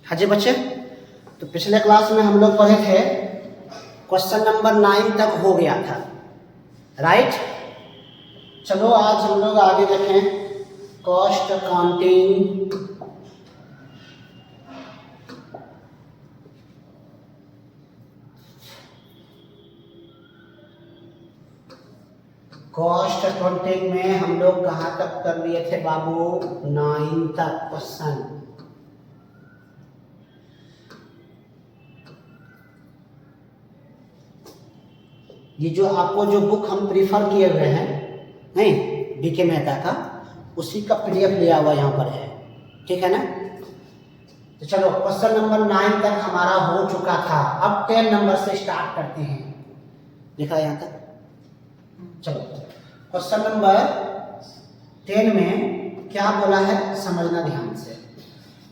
हाँ जी बच्चे, तो पिछले क्लास में हम लोग पढ़े थे क्वेश्चन नंबर 9 तक हो गया था, राइट। चलो आज हम लोग आगे देखें कॉस्ट अकाउंटिंग। कॉस्ट अकाउंटिंग में हम लोग कहाँ तक कर लिए थे बाबू? 9 तक क्वेश्चन। ये जो आपको जो बुक हम प्रीफर किए हुए हैं नहीं डीके मेहता का, उसी का पीडीएफ लिया हुआ यहाँ पर है, ठीक है ना। तो चलो क्वेश्चन नंबर 9 तक हमारा हो चुका था। अब 10 नंबर से स्टार्ट करते हैं। लिखा यहाँ तक? चलो क्वेश्चन नंबर 10 में क्या बोला है समझना ध्यान से।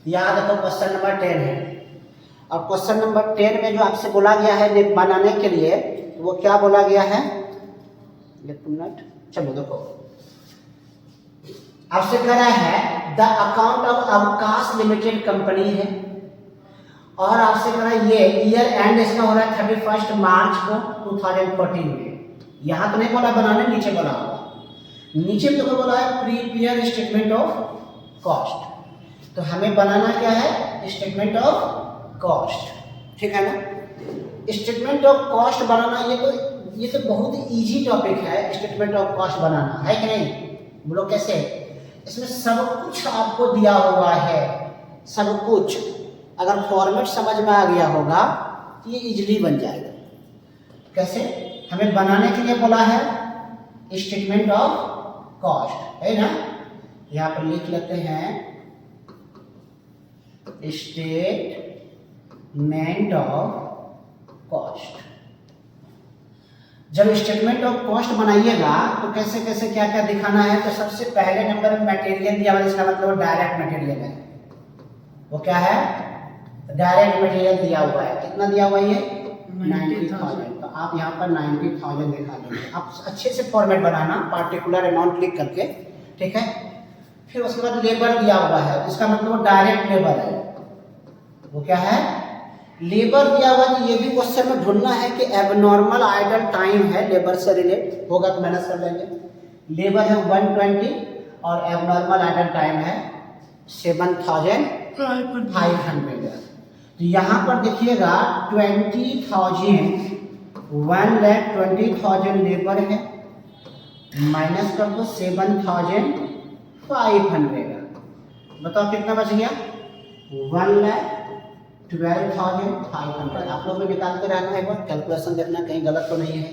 याद रखो क्वेश्चन नंबर 10 है, और क्वेश्चन नंबर 10 में जो आपसे बोला गया है बनाने के लिए, वो क्या बोला गया है? एक मिनट, चलो देखो आपसे कह रहा है द अकाउंट ऑफ अवकाश लिमिटेड कंपनी है, और आपसे कह रहा है ये ईयर एंड इसका हो रहा है 31 मार्च को 2014 में। यहाँ तो नहीं बोला बनाने, नीचे बोला होगा। नीचे तो बोला है प्रीपेयर स्टेटमेंट ऑफ कॉस्ट, तो हमें बनाना क्या है? स्टेटमेंट ऑफ कॉस्ट, ठीक है ना। स्टेटमेंट ऑफ कॉस्ट बनाना ये तो बहुत इजी टॉपिक है। स्टेटमेंट ऑफ कॉस्ट बनाना है कि नहीं? बोलो कैसे? इसमें सब कुछ आपको दिया हुआ है, सब कुछ। अगर फॉर्मेट समझ में आ गया होगा तो ये इजीली बन जाएगा। कैसे? हमें बनाने के लिए बोला है स्टेटमेंट ऑफ कॉस्ट, है ना। यहाँ पर लिख लेते हैं स्टेटमेंट ऑफ कॉस्ट। जब स्टेटमेंट ऑफ कॉस्ट बनाइएगा तो कैसे कैसे क्या क्या दिखाना है? तो सबसे पहले नंबर में मटेरियल दिया हुआ है, इसका मतलब डायरेक्ट मटेरियल है। वो क्या है? डायरेक्ट मटेरियल दिया हुआ है। कितना दिया हुआ है? ये 90,000। तो आप यहाँ पर 90,000 दिखा देंगे। आप अच्छे से फॉर्मेट बनाना, पार्टिकुलर अमाउंट क्लिक करके, ठीक है। फिर उसके बाद लेबर दिया हुआ है, इसका मतलब डायरेक्ट लेबर है। वो क्या है? लेबर दिया हुआ है। ये भी क्वेश्चन में ढूंढना है कि एबनॉर्मल आइडल टाइम है, लेबर से रिलेट होगा तो मैनेज कर लेंगे। लेबर है 120 और एबनॉर्मल आइडल टाइम है 7,500। तो यहाँ पर देखिएगा 1,20,000 लेबर है, माइनस कर दो 7,500। बताओ कितना बच गया? 1,12,500। आप लोग भी निकालते रहना, एक बार कैलकुलेशन देखना कहीं गलत तो नहीं है।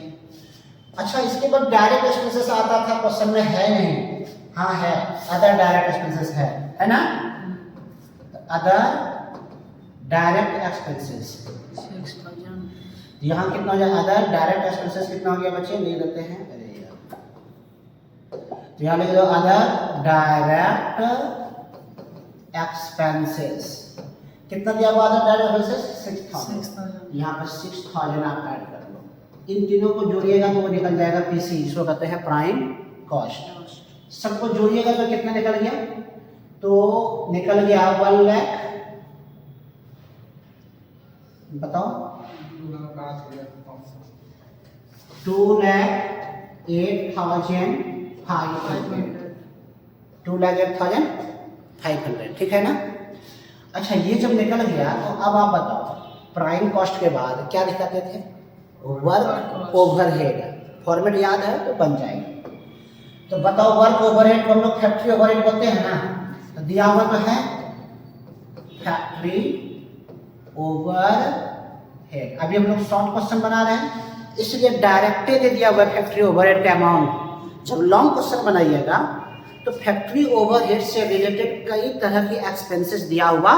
अच्छा, इसके बाद डायरेक्ट एक्सपेंसेस आता था, क्वेश्चन में है नहीं? हाँ है, अदर डायरेक्ट एक्सपेंसेस है ना। Other direct expenses 6,000। यहाँ कितना हो जाए? अदर डायरेक्ट एक्सपेंसेस कितना हो गया बच्चे? ले लेते हैं, अरे यार, तो यहाँ लिख दो अदर डायरेक्ट एक्सपेंसेस। कितना दिया हुआ था डायरेक्ट एक्सपेंसेस? 6,000। यहाँ पर 6,000 आप ऐड कर लो। इन तीनों को जोड़िएगा तो वो निकल जाएगा पीसी, जिसको कहते हैं प्राइम कॉस्ट। सबको जोड़िएगा तो कितना निकल गया? तो निकल गया 1 लाख, बताओ 2,08,500। 2,08,500, ठीक है ना। अच्छा, ये जब निकल गया तो अब आप बताओ प्राइम कॉस्ट के बाद क्या दिखाते थे? Work overhead. फॉर्मेट याद है तो बन जाएगी। तो बताओ वर्क ओवरहेड को हम लोग फैक्ट्री ओवरहेड बोलते हैं ना। तो दिया हुआ तो है फैक्ट्री ओवरहेड। अभी हम लोग शॉर्ट क्वेश्चन बना रहे हैं, इसलिए डायरेक्ट दे दिया हुआ फैक्ट्री ओवरहेड का अमाउंट। जब लॉन्ग क्वेश्चन बनाइएगा तो फैक्ट्री ओवरहेड से रिलेटेड कई तरह की एक्सपेंसेस दिया हुआ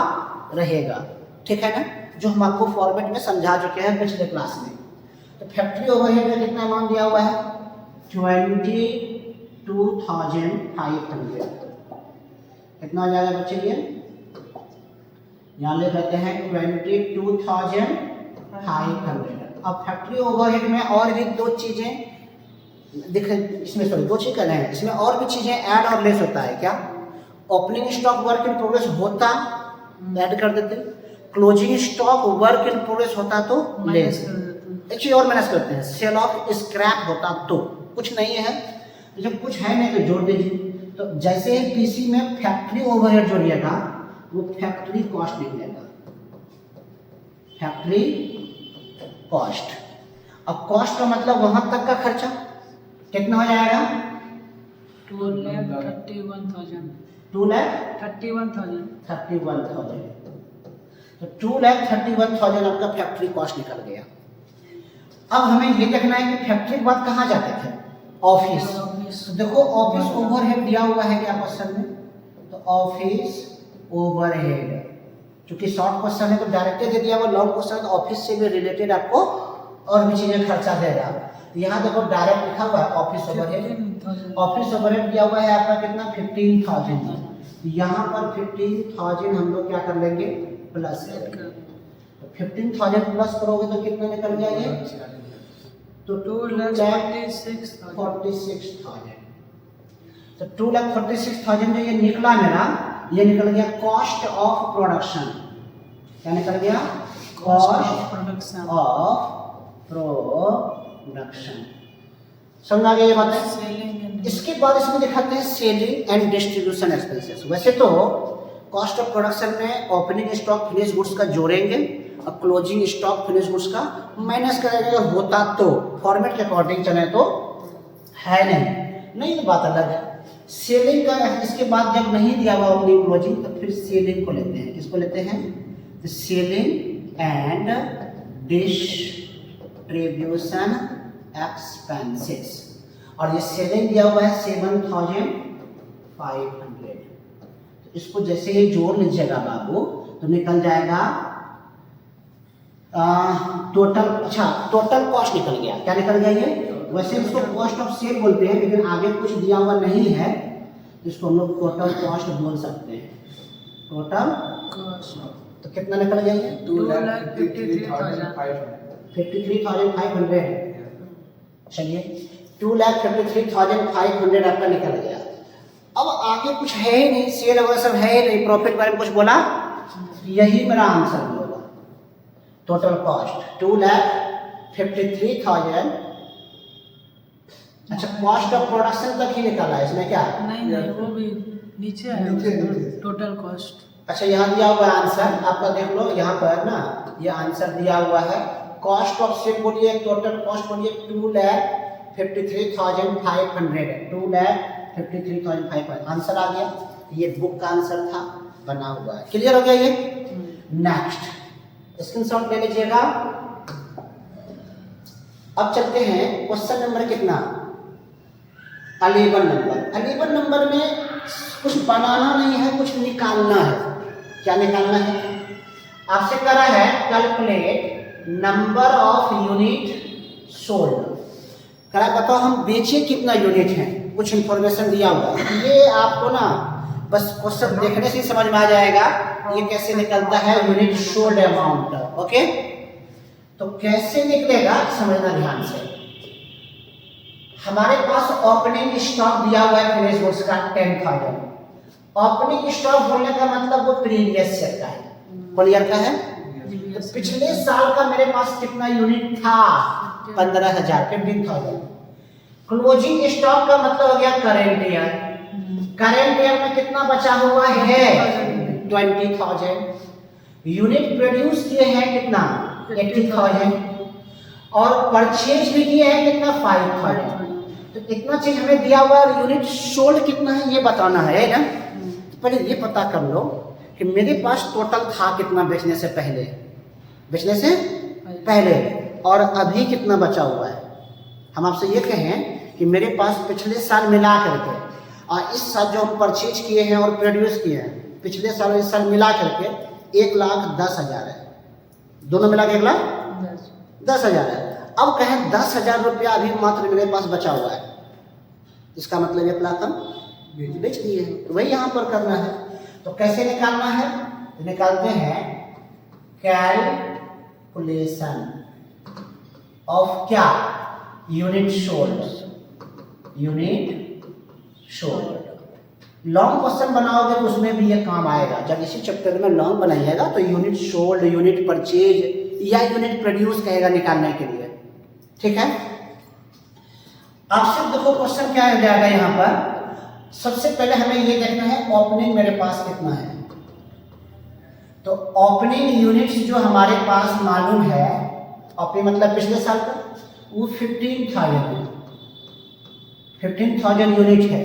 रहेगा, ठीक है ना, जो हम आपको फॉर्मेट में समझा चुके हैं पिछले क्लास में। तो फैक्ट्री ओवरहेड में कितना अमाउंट दिया हुआ है? 22,500। कितना हो जाएगा बच्चे? ये यहाँ ले लेते हैं 22,500। अब फैक्ट्री ओवरहेड में और भी दो चीजें दिखे, इसमें सॉरी 2 चीज करना है, इसमें और भी चीजें ऐड और लेस होता है। क्या? Opening stock work in progress होता, ऐड कर देते। Closing stock work in progress होता तो लेस। एक चीज और माइनस करते हैं, सेल ऑफ स्क्रैप होता तो, कुछ नहीं है तो जब कुछ है नहीं तो जोड़ दीजिए। तो जैसे ही पीसी में फैक्ट्री ओवरहेड जोड़िएगा वो फैक्ट्री कॉस्ट निकलेगा, फैक्ट्री कॉस्ट। अब कॉस्ट का मतलब वहां तक का खर्चा कितना हो जाएगा, 2,31,000। 2,31,000। तो 2,31,000 आपका फैक्ट्री कॉस्ट निकल गया। अब हमें ये देखना है कि फैक्ट्री के बाद कहाँ जाते थे, ऑफिस। तो देखो ऑफिस ओवरहेड दिया हुआ है क्या क्वेश्चन में, तो ऑफिस ओवरहेड, क्योंकि शॉर्ट क्वेश्चन है तो डायरेक्ट दे दिया हुआ, लॉन्ग क्वेश्चन है तो ऑफिस से भी रिलेटेड आपको और भी चीजें खर्चा देगा। तो यहाँ देखो डायरेक्ट लिखा हुआ है ऑफिस ओवरहेड, ऑफिस ओवरहेड दिया हुआ है आपका कितना 15,000। यहाँ पर 15,000 हम लोग क्या कर लेंगे प्लस करेंगे, तो 15,000 प्लस करोगे तो कितना निकल जाएगा, तो 2,46,000। तो 2,46,000 जो ये निकला मेरा, ये निकल गया कॉस्ट ऑफ प्रोडक्शन। क्या निकल गया, कॉस्ट ऑफ प्रोडक्शन। समझ आ गया ये बात है। इसके बाद इसमें दिखाते हैं सेलिंग एंड डिस्ट्रीब्यूशन एक्सपेंसेस। वैसे तो कॉस्ट ऑफ प्रोडक्शन में ओपनिंग स्टॉक फिनिश गुड्स का जोड़ेंगे और क्लोजिंग स्टॉक फिनिश गुड्स का माइनस करेंगे, होता तो फॉर्मेट के अकॉर्डिंग चले तो है, नहीं तो बात अलग है। सेलिंग का इसके बाद जब नहीं दिया हुआ ओपनिंग क्लोजिंग तो फिर सेलिंग को लेते हैं, किसको लेते हैं, तो सेलिंग एंड डिस्ट्रीब्यूशन एक्सपेंसेस। और ये सेलिंग दिया हुआ है 7,500। तो इसको जैसे ही जोड़ लीजिएगा बाबू तो निकल जाएगा टोटल, अच्छा टोटल कॉस्ट निकल गया। क्या निकल गया ये, वैसे इसको कॉस्ट ऑफ सेल बोलते हैं लेकिन आगे कुछ दिया हुआ नहीं है तो इसको हम लोग टोटल कॉस्ट बोल सकते हैं। टोटल कॉस्ट तो कितना निकल गया ये, 2,53,500। चलिए 2,53,500 आपका निकल गया। अब आगे कुछ है ही नहीं, सेल वगैरह सब है ही नहीं, प्रॉफिट बारे में कुछ बोला, यही मेरा आंसर होगा। Total cost 2,53,000। अच्छा कॉस्ट ऑफ प्रोडक्शन तक ही निकाला है, इसमें क्या नहीं वो भी नीचे है टोटल कॉस्ट। अच्छा यहाँ दिया हुआ आंसर आपका देख लो, यहाँ पर ना ये आंसर दिया हुआ है। कॉस्ट ऑफ सेल बोलिए, टोटल कॉस्ट बोलिए 2,53,500 है, 2,53,500 आंसर आ गया। ये बुक का आंसर था, बना हुआ है। क्लियर हो गया ये। नेक्स्ट स्क्रीनशॉट ले लीजिएगा। अब चलते हैं क्वेश्चन नंबर कितना, 11 नंबर। 11 नंबर में कुछ बनाना नहीं है, कुछ निकालना है। क्या निकालना है, आपसे करा है calculate number of unit sold. करा बताओ हम बेचे कितना यूनिट है, कुछ इंफॉर्मेशन दिया हुआ है। ये आपको ना बस क्वेश्चन देखने से समझ में आ जाएगा ये कैसे निकलता है यूनिट सोल्ड अमाउंट। ओके तो कैसे निकलेगा समझना ध्यान से। हमारे पास ओपनिंग स्टॉक दिया हुआ है फिनिश गुड्स का 10,000। ओपनिंग स्टॉक बोलने का मतलब वो प्रीवियस ईयर का है, क्लियर का है। तो पिछले साल का मेरे पास कितना यूनिट था, 15,000, 15,000। क्लोजिंग स्टॉक का मतलब हो गया करेंट ईयर। करेंट ईयर में कितना बचा हुआ है, 20,000। यूनिट प्रोड्यूस किए हैं कितना, 80,000। और परचेज भी किए हैं कितना, 5,000। तो इतना चीज हमें दिया हुआ है। यूनिट सोल्ड कितना है ये बताना है ना। तो पहले ये पता कर लो कि मेरे पास टोटल था कितना बेचने से पहले, बेचने से पहले, और अभी कितना बचा हुआ है। हम आपसे ये कहें कि मेरे पास पिछले साल मिला करके और इस साल जो हम परचेज किए हैं और प्रोड्यूस किए हैं, पिछले साल और इस साल मिला करके 1,10,000 है। दोनों मिला के 1,10,000 है। अब कहें 10,000 रुपया अभी मात्र मेरे पास बचा हुआ है, इसका मतलब 1,00,000 हम बेच दिए हैं। तो वही यहाँ पर करना है। तो कैसे निकालना है, तो निकालते हैं कैलकुलेशन ऑफ क्या, unit sold. Unit sold long question बनाओगे तो उसमें भी ये काम आएगा। जब इसी चैप्टर में लॉन्ग बनाइएगा तो यूनिट सोल्ड, यूनिट परचेज या यूनिट प्रोड्यूस कहेगा निकालने के लिए। ठीक है, आपसे देखो क्वेश्चन क्या हो जाएगा यहाँ पर। सबसे पहले हमें ये देखना है ओपनिंग मेरे पास कितना है। तो ओपनिंग यूनिट्स जो हमारे पास मालूम है, ओपनिंग मतलब पिछले साल का, वो 15,000 है। 15,000 यूनिट है,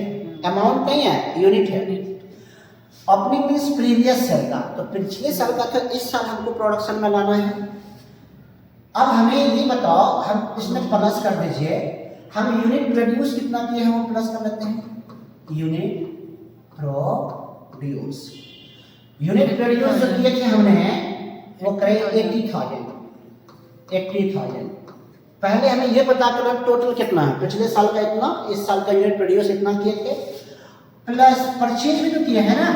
अमाउंट नहीं है, यूनिट है। ओपनिंग मीन्स प्रीवियस साल का, तो पिछले साल का तो इस साल हमको प्रोडक्शन में लाना है। अब हमें ये बताओ, हम इसमें प्लस कर दीजिए, हम यूनिट प्रोड्यूस कितना किए हैं वो प्लस कर लेते हैं। यूनिट प्रोड्यूस, यूनिट प्रोड्यूस जो किए थे हमने वो करे 80,000। पहले हमें ये पता करना टोटल कितना है, पिछले साल का इतना, इस साल का यूनिट प्रोड्यूस इतना किए थे, प्लस परचेज भी तो किए हैं ना।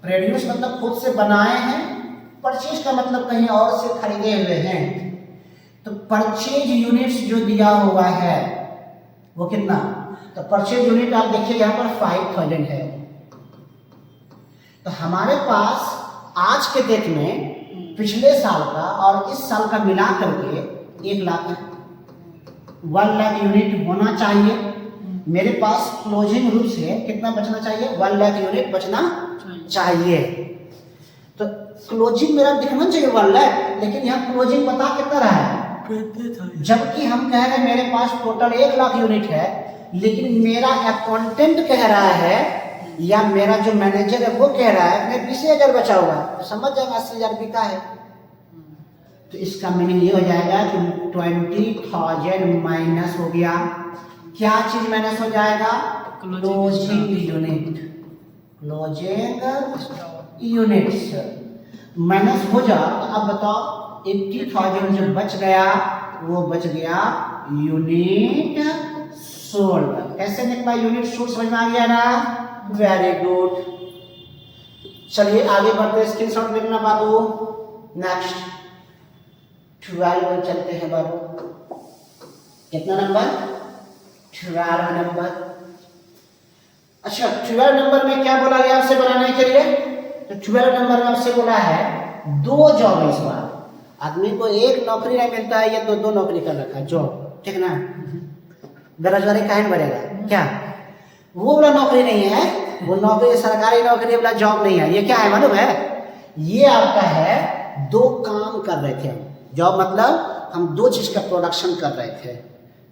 प्रोड्यूस मतलब खुद से बनाए हैं, परचेज का मतलब कहीं और से खरीदे हुए हैं। तो परचेज यूनिट्स जो दिया हुआ है वो कितना, तो परचेज यूनिट आप देखिए यहाँ पर 5,000 है। तो हमारे पास आज के डेट में पिछले साल का और इस साल का मिला करके 1 लाख है। 1 लाख यूनिट होना चाहिए मेरे पास। क्लोजिंग रूप से कितना बचना चाहिए, 1 लाख यूनिट बचना चाहिए। तो क्लोजिंग मेरा दिखना चाहिए 1 लाख, लेकिन यहाँ क्लोजिंग पता कितना रहा है, जबकि हम कह रहे हैं मेरे पास टोटल 1 लाख यूनिट है, लेकिन मेरा अकाउंटेंट कह रहा है या मेरा जो मैनेजर है वो कह रहा है मैं 20,000 बचा हुआ है। तो समझ जाएगा 80,000 बिका है। तो इसका मीनिंग ये हो जाएगा कि 20,000 माइनस हो गया। क्या चीज माइनस हो जाएगा, closing unit. Closing units minus हो जा। तो अब बताओ 80,000 जो बच गया वो बच गया यूनिट सोल्ड। कैसे निकला यूनिट सोल्ड, समझ में आ गया ना, वेरी गुड। चलिए आगे बढ़ते, स्क्रीनशॉट लेना बाबू। नेक्स्ट 12 में चलते हैं बाबू। कितना नंबर, 12 नंबर। अच्छा 12 नंबर में क्या बोला गया आपसे बनाने के लिए, तो 12 नंबर में आपसे बोला है 2 जॉब। इस बार आदमी को 1 नौकरी नहीं मिलता है, या 2 नौकरी कर रखा है जॉब, ठीक ना। बेरोजगारी काहे बढ़ेगा क्या, वो वाला नौकरी नहीं है, वो नौकरी सरकारी नौकरी वाला जॉब नहीं है। ये क्या है मालूम है, ये आपका है 2 काम कर रहे थे हम। जॉब मतलब हम 2 चीज का प्रोडक्शन कर रहे थे।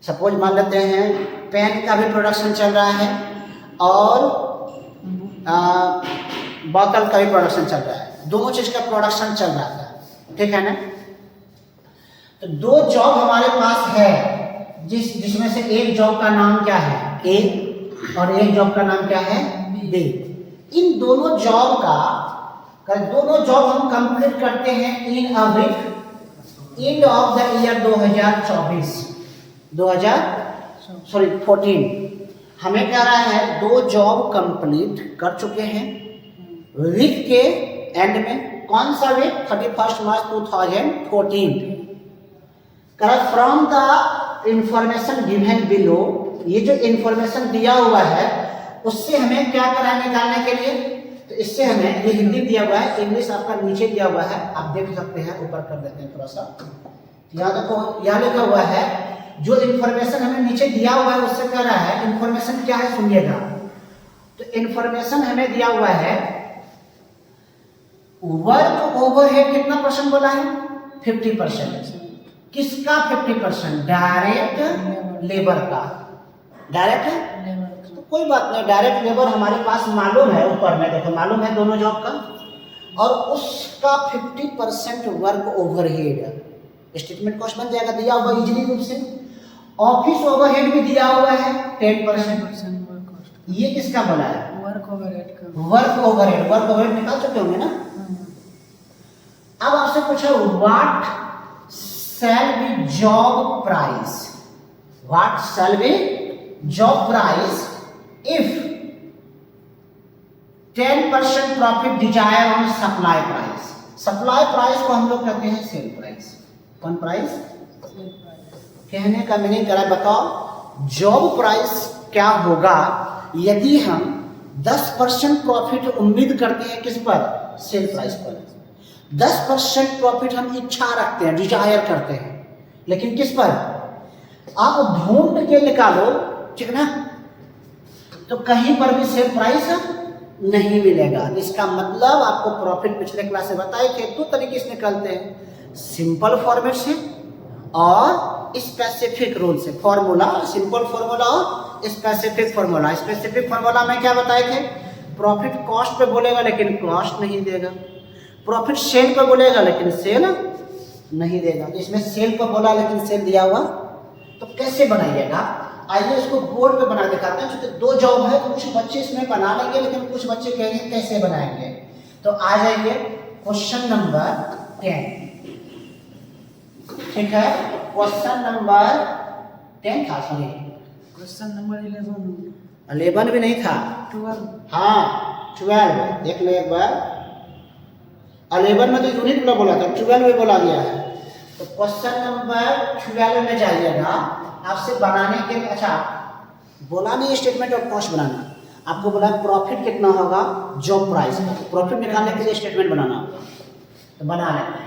सपोज मान लेते हैं पेन का भी प्रोडक्शन चल रहा है और बोतल का भी प्रोडक्शन चल रहा है, दोनों चीज का प्रोडक्शन चल रहा था, ठीक है ना। तो 2 जॉब हमारे पास है, जिसमें से एक जॉब का नाम क्या है ए और एक जॉब का नाम क्या है बी। इन दोनों जॉब का दोनों जॉब हम कंप्लीट करते हैं in a week, end of the year 2014। हमें कह रहा है 2 जॉब कंप्लीट कर चुके हैं वीक के एंड में। कौन सा वीक, 31 मार्च 2014। From the information given below, ये जो इंफॉर्मेशन दिया हुआ है उससे हमें क्या करना है निकालने के लिए, तो इससे हमें, ये हिंदी दिया हुआ है, इंग्लिश आपका नीचे दिया हुआ है, आप देख सकते हैं, ऊपर कर देते हैं थोड़ा सा। यहाँ देखो, यहाँ लिखा हुआ है जो इंफॉर्मेशन हमें नीचे दिया हुआ है उससे कह रहा है इंफॉर्मेशन क्या है, सुनिएगा। तो इंफॉर्मेशन हमें दिया हुआ है वर्क ओवरहेड कितना % बोला है, 50%। किसका 50%, डायरेक्ट लेबर का। डायरेक्ट तो कोई बात नहीं, डायरेक्ट लेबर हमारे पास मालूम है, ऊपर में देखो मालूम है दोनों जॉब का, और उसका 50% वर्क ओवरहेड। स्टेटमेंट कॉस्ट बन जाएगा दिया हुआ इजीली रूप से। ऑफिस ओवरहेड भी दिया हुआ है 10%। ये किसका बोला है, वर्क ओवरहेड का। वर्क ओवरहेड निकाल चुके होंगे ना। अब आपसे पूछा what shall be job price, what shall be job price if 10% profit desire on supply price. Supply price को हम लोग कहते हैं सेल प्राइस। कौन प्राइस, कहने का मीनिंग करा, बताओ जॉब प्राइस क्या होगा यदि हम 10% प्रॉफिट उम्मीद करते हैं किस पर? सेल प्राइस पर। 10% प्रॉफिट हम इच्छा रखते हैं, डिजायर करते हैं, लेकिन किस पर? आप ढूंढ के निकालो, ठीक ना, तो कहीं पर भी सेल प्राइस नहीं मिलेगा। इसका मतलब आपको प्रॉफिट पिछले क्लास में बताए थे, दो तरीके से निकलते हैं, सिंपल फॉर्मेट से और स्पेसिफिक रूल से। फॉर्मूला, सिंपल फॉर्मूला और स्पेसिफिक फॉर्मूला। स्पेसिफिक फॉर्मूला में क्या बताए थे? प्रॉफिट कॉस्ट पे बोलेगा लेकिन कॉस्ट नहीं देगा, प्रॉफिट सेल पे बोलेगा लेकिन सेल नहीं देगा। इसमें सेल पे बोला लेकिन सेल दिया हुआ, तो कैसे बनाइएगा? आइए इसको बोर्ड पे बना दिखाते हैं। क्योंकि दो जॉब है तो कुछ बच्चे इसमें बना लेंगे, लेकिन कुछ बच्चे कहेंगे कैसे बनाएंगे। तो आ जाइए क्वेश्चन नंबर 10, ठीक है। क्वेश्चन नंबर 10 था, सॉरी क्वेश्चन नंबर 11 भी नहीं था, 12। हाँ 12। देख लो एक बार, 11 में तो यूनिट में बोला था, 12 में बोला गया है। तो क्वेश्चन नंबर 12 में जाइएगा। आपसे बनाने के लिए, अच्छा बोला नहीं स्टेटमेंट ऑफ कॉस्ट बनाना, आपको बोला प्रॉफिट कितना होगा जॉब प्राइस का। प्रॉफिट निकालने के लिए स्टेटमेंट बनाना होगा, तो बना लेते हैं।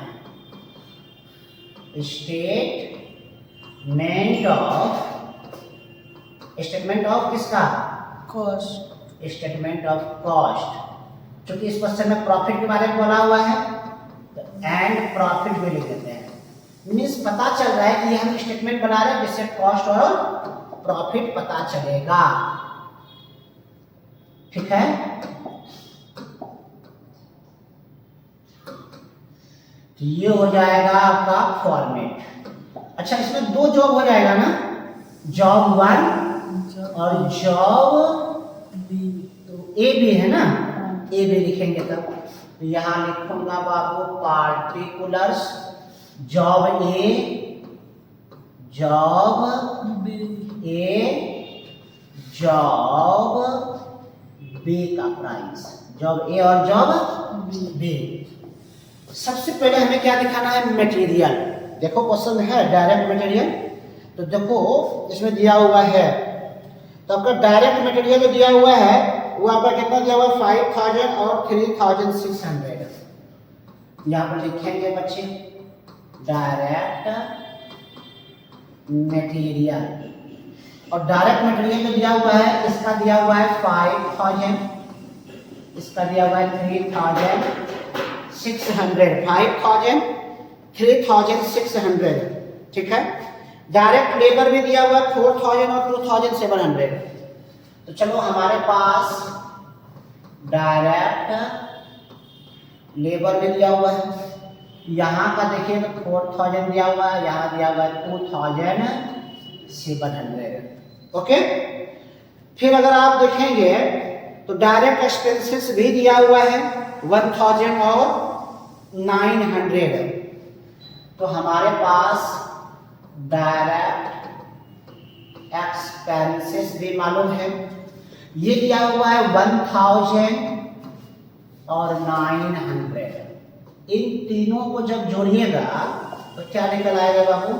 स्टेटमेंट ऑफ किसका? कॉस्ट। Statement of cost. क्योंकि इस क्वेश्चन में प्रॉफिट के बारे में बोला हुआ है, तो एंड प्रॉफिट भी लिख देते हैं। मीन्स पता चल रहा है कि हम स्टेटमेंट बना रहे हैं जिससे कॉस्ट और प्रॉफिट पता चलेगा, ठीक है। तो ये हो जाएगा आपका फॉर्मेट। अच्छा, इसमें दो जॉब हो जाएगा ना, जॉब 1 और जॉब बी। तो ए भी है ना, ए भी लिखेंगे तब। तो यहाँ लिखूंगा बाबू particulars job A, job A, job B का प्राइस, जॉब ए और जॉब बी। सबसे पहले हमें क्या दिखाना है? मटेरियल। देखो क्वेश्चन है डायरेक्ट मटेरियल, तो देखो इसमें दिया हुआ है, तो आपका डायरेक्ट मटेरियल जो दिया हुआ है वो आपका कितना दिया हुआ है? 5000 और 3600। यहाँ पर लिखेंगे बच्चे डायरेक्ट मटेरियल, और डायरेक्ट मटेरियल जो दिया हुआ है इसका दिया हुआ है 5000, इसका दिया हुआ है 3600, 5000 3600, ठीक है। डायरेक्ट लेबर भी दिया हुआ है 4000 और 2700। तो चलो हमारे पास डायरेक्ट लेबर भी दिया हुआ है, यहाँ का देखिए तो 4000 दिया हुआ है, यहाँ दिया हुआ है 2700, ओके। फिर अगर आप देखेंगे तो डायरेक्ट एक्सपेंसेस भी दिया हुआ है 1000 और 900। तो हमारे पास डायरेक्ट एक्सपेंसेस भी मालूम है, ये दिया हुआ है 1000 और 900। इन तीनों को जब जोड़िएगा तो क्या निकल आएगा बाबू?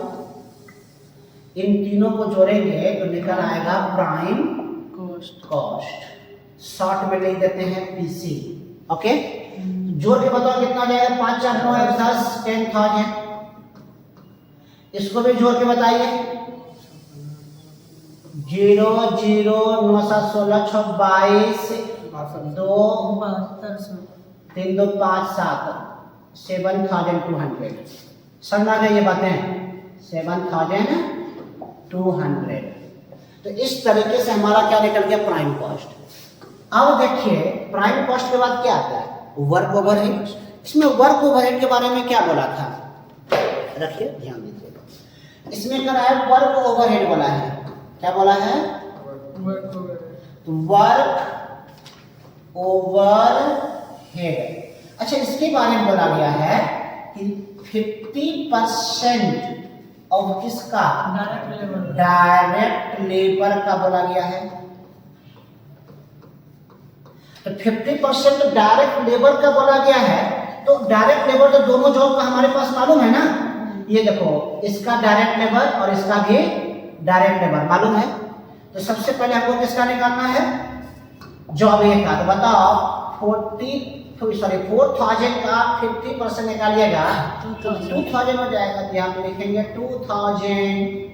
इन तीनों को जोड़ेंगे तो निकल आएगा प्राइम कॉस्ट। शॉर्ट में लिख देते हैं पीसी, ओके। जोड़ के बताओ कितना जाएगा? 5 4 9 1 10 10,000। इसको भी जोड़ के बताइए। 0 0 9 7 16 6 22 2 3 2 5 7 7200। समझ आ गई ये बातें? 7200। तो इस तरीके से हमारा क्या निकल गया? Prime cost. अब देखिए प्राइम कॉस्ट के बाद क्या आता है? Work overhead. इसमें वर्क ओवरहेड के बारे में क्या बोला था? रखिए ध्यान दीजिएगा। इसमें क्या है? वर्क ओवरहेड बोला है। क्या बोला है? Work overhead. अच्छा, इसके बारे में बोला गया है कि 50% ऑफ किसका? डायरेक्ट लेबर का बोला गया है। तो 50% डायरेक्ट लेबर का बोला गया है। तो डायरेक्ट लेबर तो दोनों जॉब का हमारे पास मालूम है ना। ये देखो, इसका डायरेक्ट लेबर और इसका भी डायरेक्ट लेबर मालूम है। तो सबसे पहले हमको किसका निकालना है? जॉब ए का, तो बताओ 4,000 का 50% निकालिएगा तो 2,000 हो जाएगा। तो यहाँ पे लिखेंगे 2,000।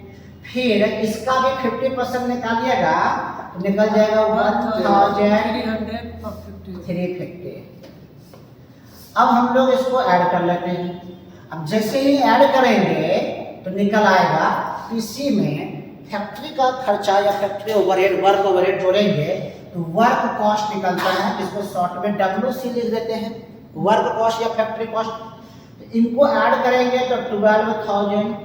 फिर इसका भी 50% निकालिएगा तो निकल जाएगा 1,350। अब हम लोग इसको ऐड कर लेते हैं। अब जैसे ही ऐड करेंगे तो निकल आएगा इसी में फैक्ट्री का खर्चा या फैक्ट्री ओवरहेड, वर्क ओवरहेड जोड़ेंगे तो वर्क कॉस्ट निकलता है। इसको शॉर्ट में WC लिख देते हैं, वर्क कॉस्ट या फैक्ट्री कॉस्ट। तो इनको ऐड करेंगे तो 12,000,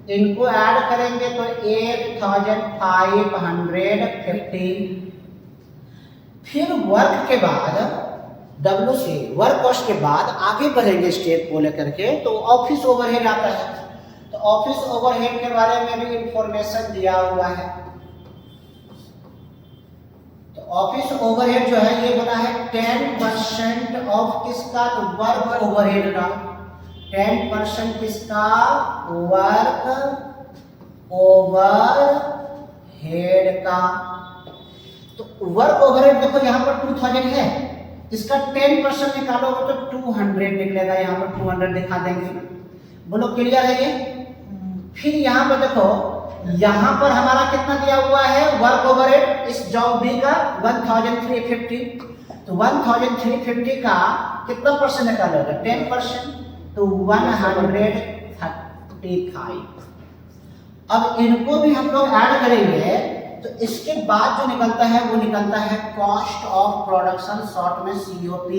इनको ऐड करेंगे तो 8,550। फिर वर्क के बाद WC, वर्क कॉस्ट के बाद आगे बढ़ेंगे स्टेप को लेकर के तो ऑफिस ओवरहेड आता है। तो ऑफिस ओवरहेड के बारे में भी इंफॉर्मेशन दिया हुआ है। तो ऑफिस ओवरहेड जो है ये बना है 10% ऑफ किसका, तो वर्क ओवरहेड का। 10% किसका, वर्क ओवरहेड का। तो वर्क ओवरहेड देखो यहाँ पर 2,000 है, इसका 10% निकालोगे तो 200 निकलेगा। यहाँ पर 200 दिखा देंगे। बोलो क्लियर है ये। फिर यहाँ पर देखो, यहाँ पर हमारा कितना दिया हुआ है वर्क ओवरहेड इस जॉब बी का 1,350। तो 1,350 का कितना परसेंट निकालोगे, 10%, तो 135। अब इनको भी हम लोग ऐड करेंगे तो इसके बाद जो निकलता है वो निकलता है कॉस्ट ऑफ प्रोडक्शन, शॉर्ट में COP।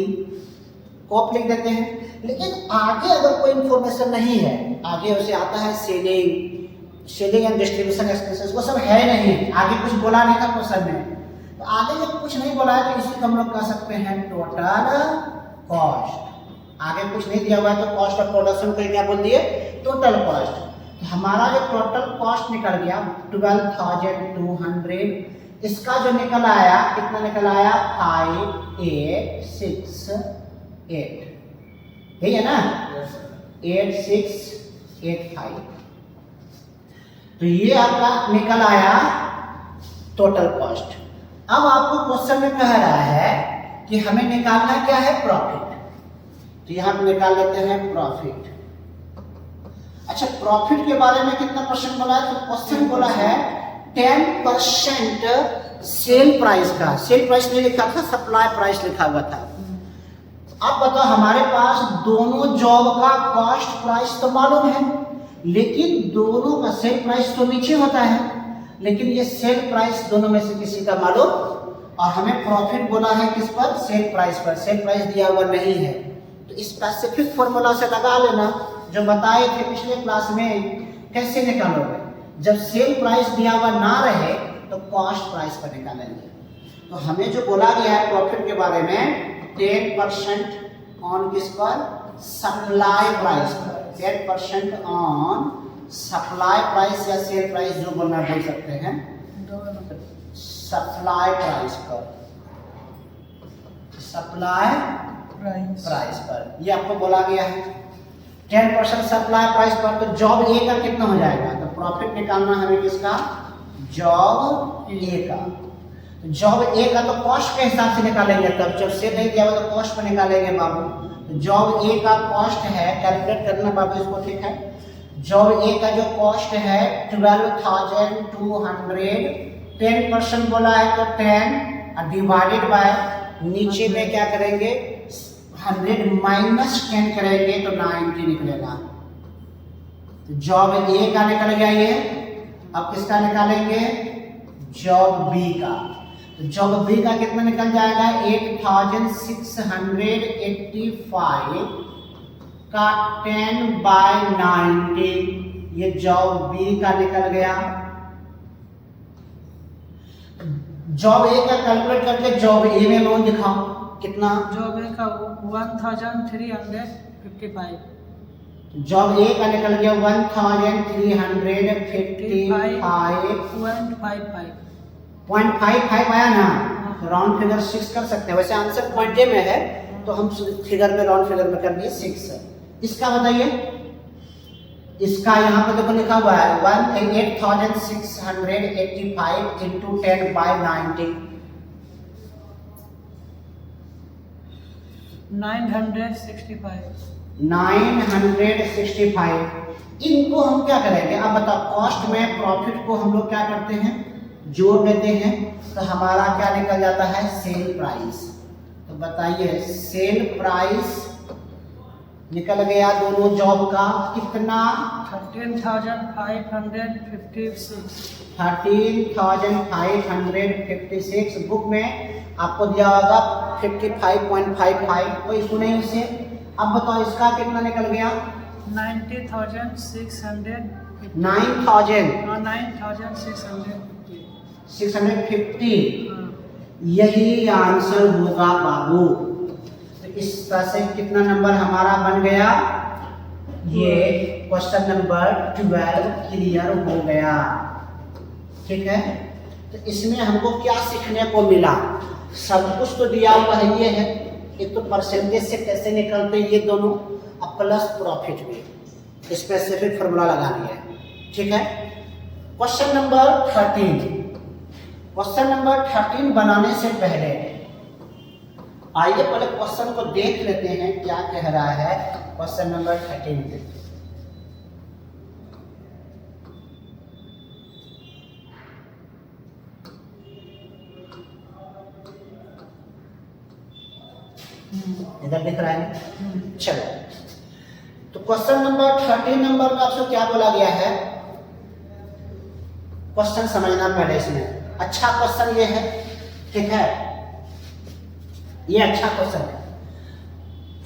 कॉप लिख देते हैं। लेकिन आगे अगर कोई इंफॉर्मेशन नहीं है, आगे उसे आता है सेलिंग एंड डिस्ट्रीब्यूशन एक्सपेंसेस, वो सब है नहीं, आगे कुछ बोला नहीं था क्वेश्चन में। तो आगे जब कुछ नहीं बोला है तो इसी को हम लोग कह सकते हैं टोटल कॉस्ट। आगे कुछ नहीं दिया हुआ है तो कॉस्ट ऑफ प्रोडक्शन को क्या बोल दिए, टोटल कॉस्ट। तो हमारा जो टोटल कॉस्ट निकल गया 12,200। इसका जो निकल आया कितना निकल आया 5,868, यही है ना, 8,685। तो ये आपका निकल आया टोटल कॉस्ट। अब आपको क्वेश्चन में कह रहा है कि हमें निकालना क्या है, प्रॉफिट। तो यहां पे निकाल लेते हैं प्रॉफिट। अच्छा, प्रॉफिट के बारे में कितना परसेंट बोला है, तो क्वेश्चन बोला है 10% सेल प्राइस का। सेल प्राइस नहीं लिखा था, सप्लाई प्राइस लिखा हुआ था। अब बताओ, हमारे पास दोनों जॉब का कॉस्ट प्राइस तो मालूम है, लेकिन दोनों का सेल प्राइस तो नीचे होता है, लेकिन ये सेल प्राइस दोनों में से किसी का मालूम, और हमें प्रॉफिट बोला है किस पर, सेल प्राइस पर। सेल प्राइस दिया हुआ नहीं है तो स्पेसिफिक फॉर्मूला से लगा लेना जो बताए थे पिछले क्लास में। कैसे निकालोगे, जब सेल प्राइस दिया हुआ ना रहे तो कॉस्ट प्राइस पर निकालेंगे। तो हमें जो बोला गया है प्रॉफिट के बारे में 10% ऑन किस पर, सप्लाई प्राइस पर। 10% ऑन सप्लाई प्राइस या सेल प्राइस जो बोलना बोल सकते हैं, सप्लाई प्राइस पर, सप्लाई प्राइस पर ये आपको बोला गया है 10% सप्लाई प्राइस पर। तो जॉब ए का कितना हो जाएगा, तो प्रॉफिट निकालना हमें किसका, जॉब ए का। तो जॉब ए का तो कॉस्ट के हिसाब से निकालेंगे, तब जब सेल नहीं दिया हुआ तो कॉस्ट पर निकालेंगे बाबू। तो जॉब ए का कॉस्ट है, कैलकुलेट करना बाबू इसको, ठीक है। जॉब ए का जो कॉस्ट है 12,200, 10% बोला है तो 10 डिवाइडेड बाय, नीचे में क्या करेंगे 100 माइनस 10 करेंगे तो 90 निकलेगा। तो जॉब ए का निकल गया ये। अब किसका निकालेंगे, जॉब बी का। तो जॉब बी का कितना निकल जाएगा 8,685 का 10/90, ये जॉब बी का निकल गया। जॉब ए का कैलकुलेट करके जॉब ए में अमाउंट दिखाओ कितना, जॉब ए का 1,355। जॉब ए का निकल गया 1,355 0.55 आया ना। तो राउंड फिगर 6 कर सकते हैं, वैसे आंसर पॉइंट ए में है तो हम फिगर में, राउंड फिगर में कर दिए 6। इसका बताइए, इसका यहाँ पे देखो लिखा हुआ है 8,685 × 10/90। 965। 965। इनको हम क्या करेंगे, अब बताओ। कॉस्ट में प्रॉफिट को हम लोग क्या करते हैं, जोड़ देते हैं, तो हमारा क्या निकल जाता है, सेल प्राइस। तो बताइए, सेल प्राइस निकल गया दोनों जॉब का कितना, 13,556। 13,556। बुक में आपको दिया होगा 55.55, कोई इशू नहीं उससे। अब बताओ इसका कितना निकल गया, 90,650। 9,650। यही आंसर होगा बाबू। तो इस तरह से कितना नंबर हमारा बन गया, ये क्वेश्चन नंबर 12 क्लियर हो गया। ठीक है, तो इसमें हमको क्या सीखने को मिला, सब कुछ तो दिया हुआ है, ये है एक तो परसेंटेज से कैसे निकलते ये दोनों, अब प्लस प्रॉफिट में स्पेसिफिक फॉर्मूला लगानी है। ठीक है, क्वेश्चन नंबर 13। क्वेश्चन नंबर 13 बनाने से पहले आइए पहले क्वेश्चन को देख लेते हैं क्या कह रहा है क्वेश्चन नंबर 13 में। इधर दिख रहा है, चलो। तो क्वेश्चन नंबर 13 नंबर में आपसे क्या बोला गया है, क्वेश्चन समझना पहले। इसमें अच्छा क्वेश्चन ये है, ठीक है, ये अच्छा क्वेश्चन है।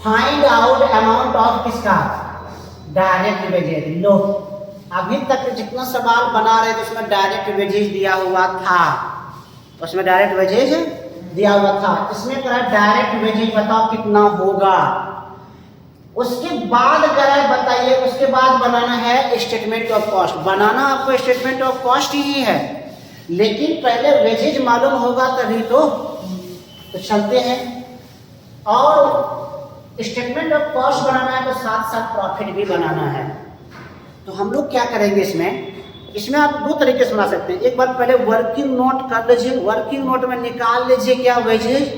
फाइंड आउट अमाउंट ऑफ किसका, डायरेक्ट वेजेज। लो, अभी तक जितना सवाल बना रहे थे उसमें डायरेक्ट वेजेज दिया हुआ था, उसमें डायरेक्ट वेजेज दिया हुआ था। इसमें कह डायरेक्ट वेजेज बताओ कितना होगा। उसके बाद कह बताइए, उसके बाद बनाना है स्टेटमेंट ऑफ कॉस्ट। बनाना आपको स्टेटमेंट ऑफ कॉस्ट ही है, लेकिन पहले वेजेज मालूम होगा तभी तो चलते हैं। और स्टेटमेंट ऑफ कॉस्ट बनाना है तो साथ साथ प्रॉफिट भी बनाना है। तो हम लोग क्या करेंगे इसमें आप दो तरीके से बना सकते हैं। एक बार पहले वर्किंग नोट कर लीजिए, वर्किंग नोट में निकाल लीजिए क्या वेजेज,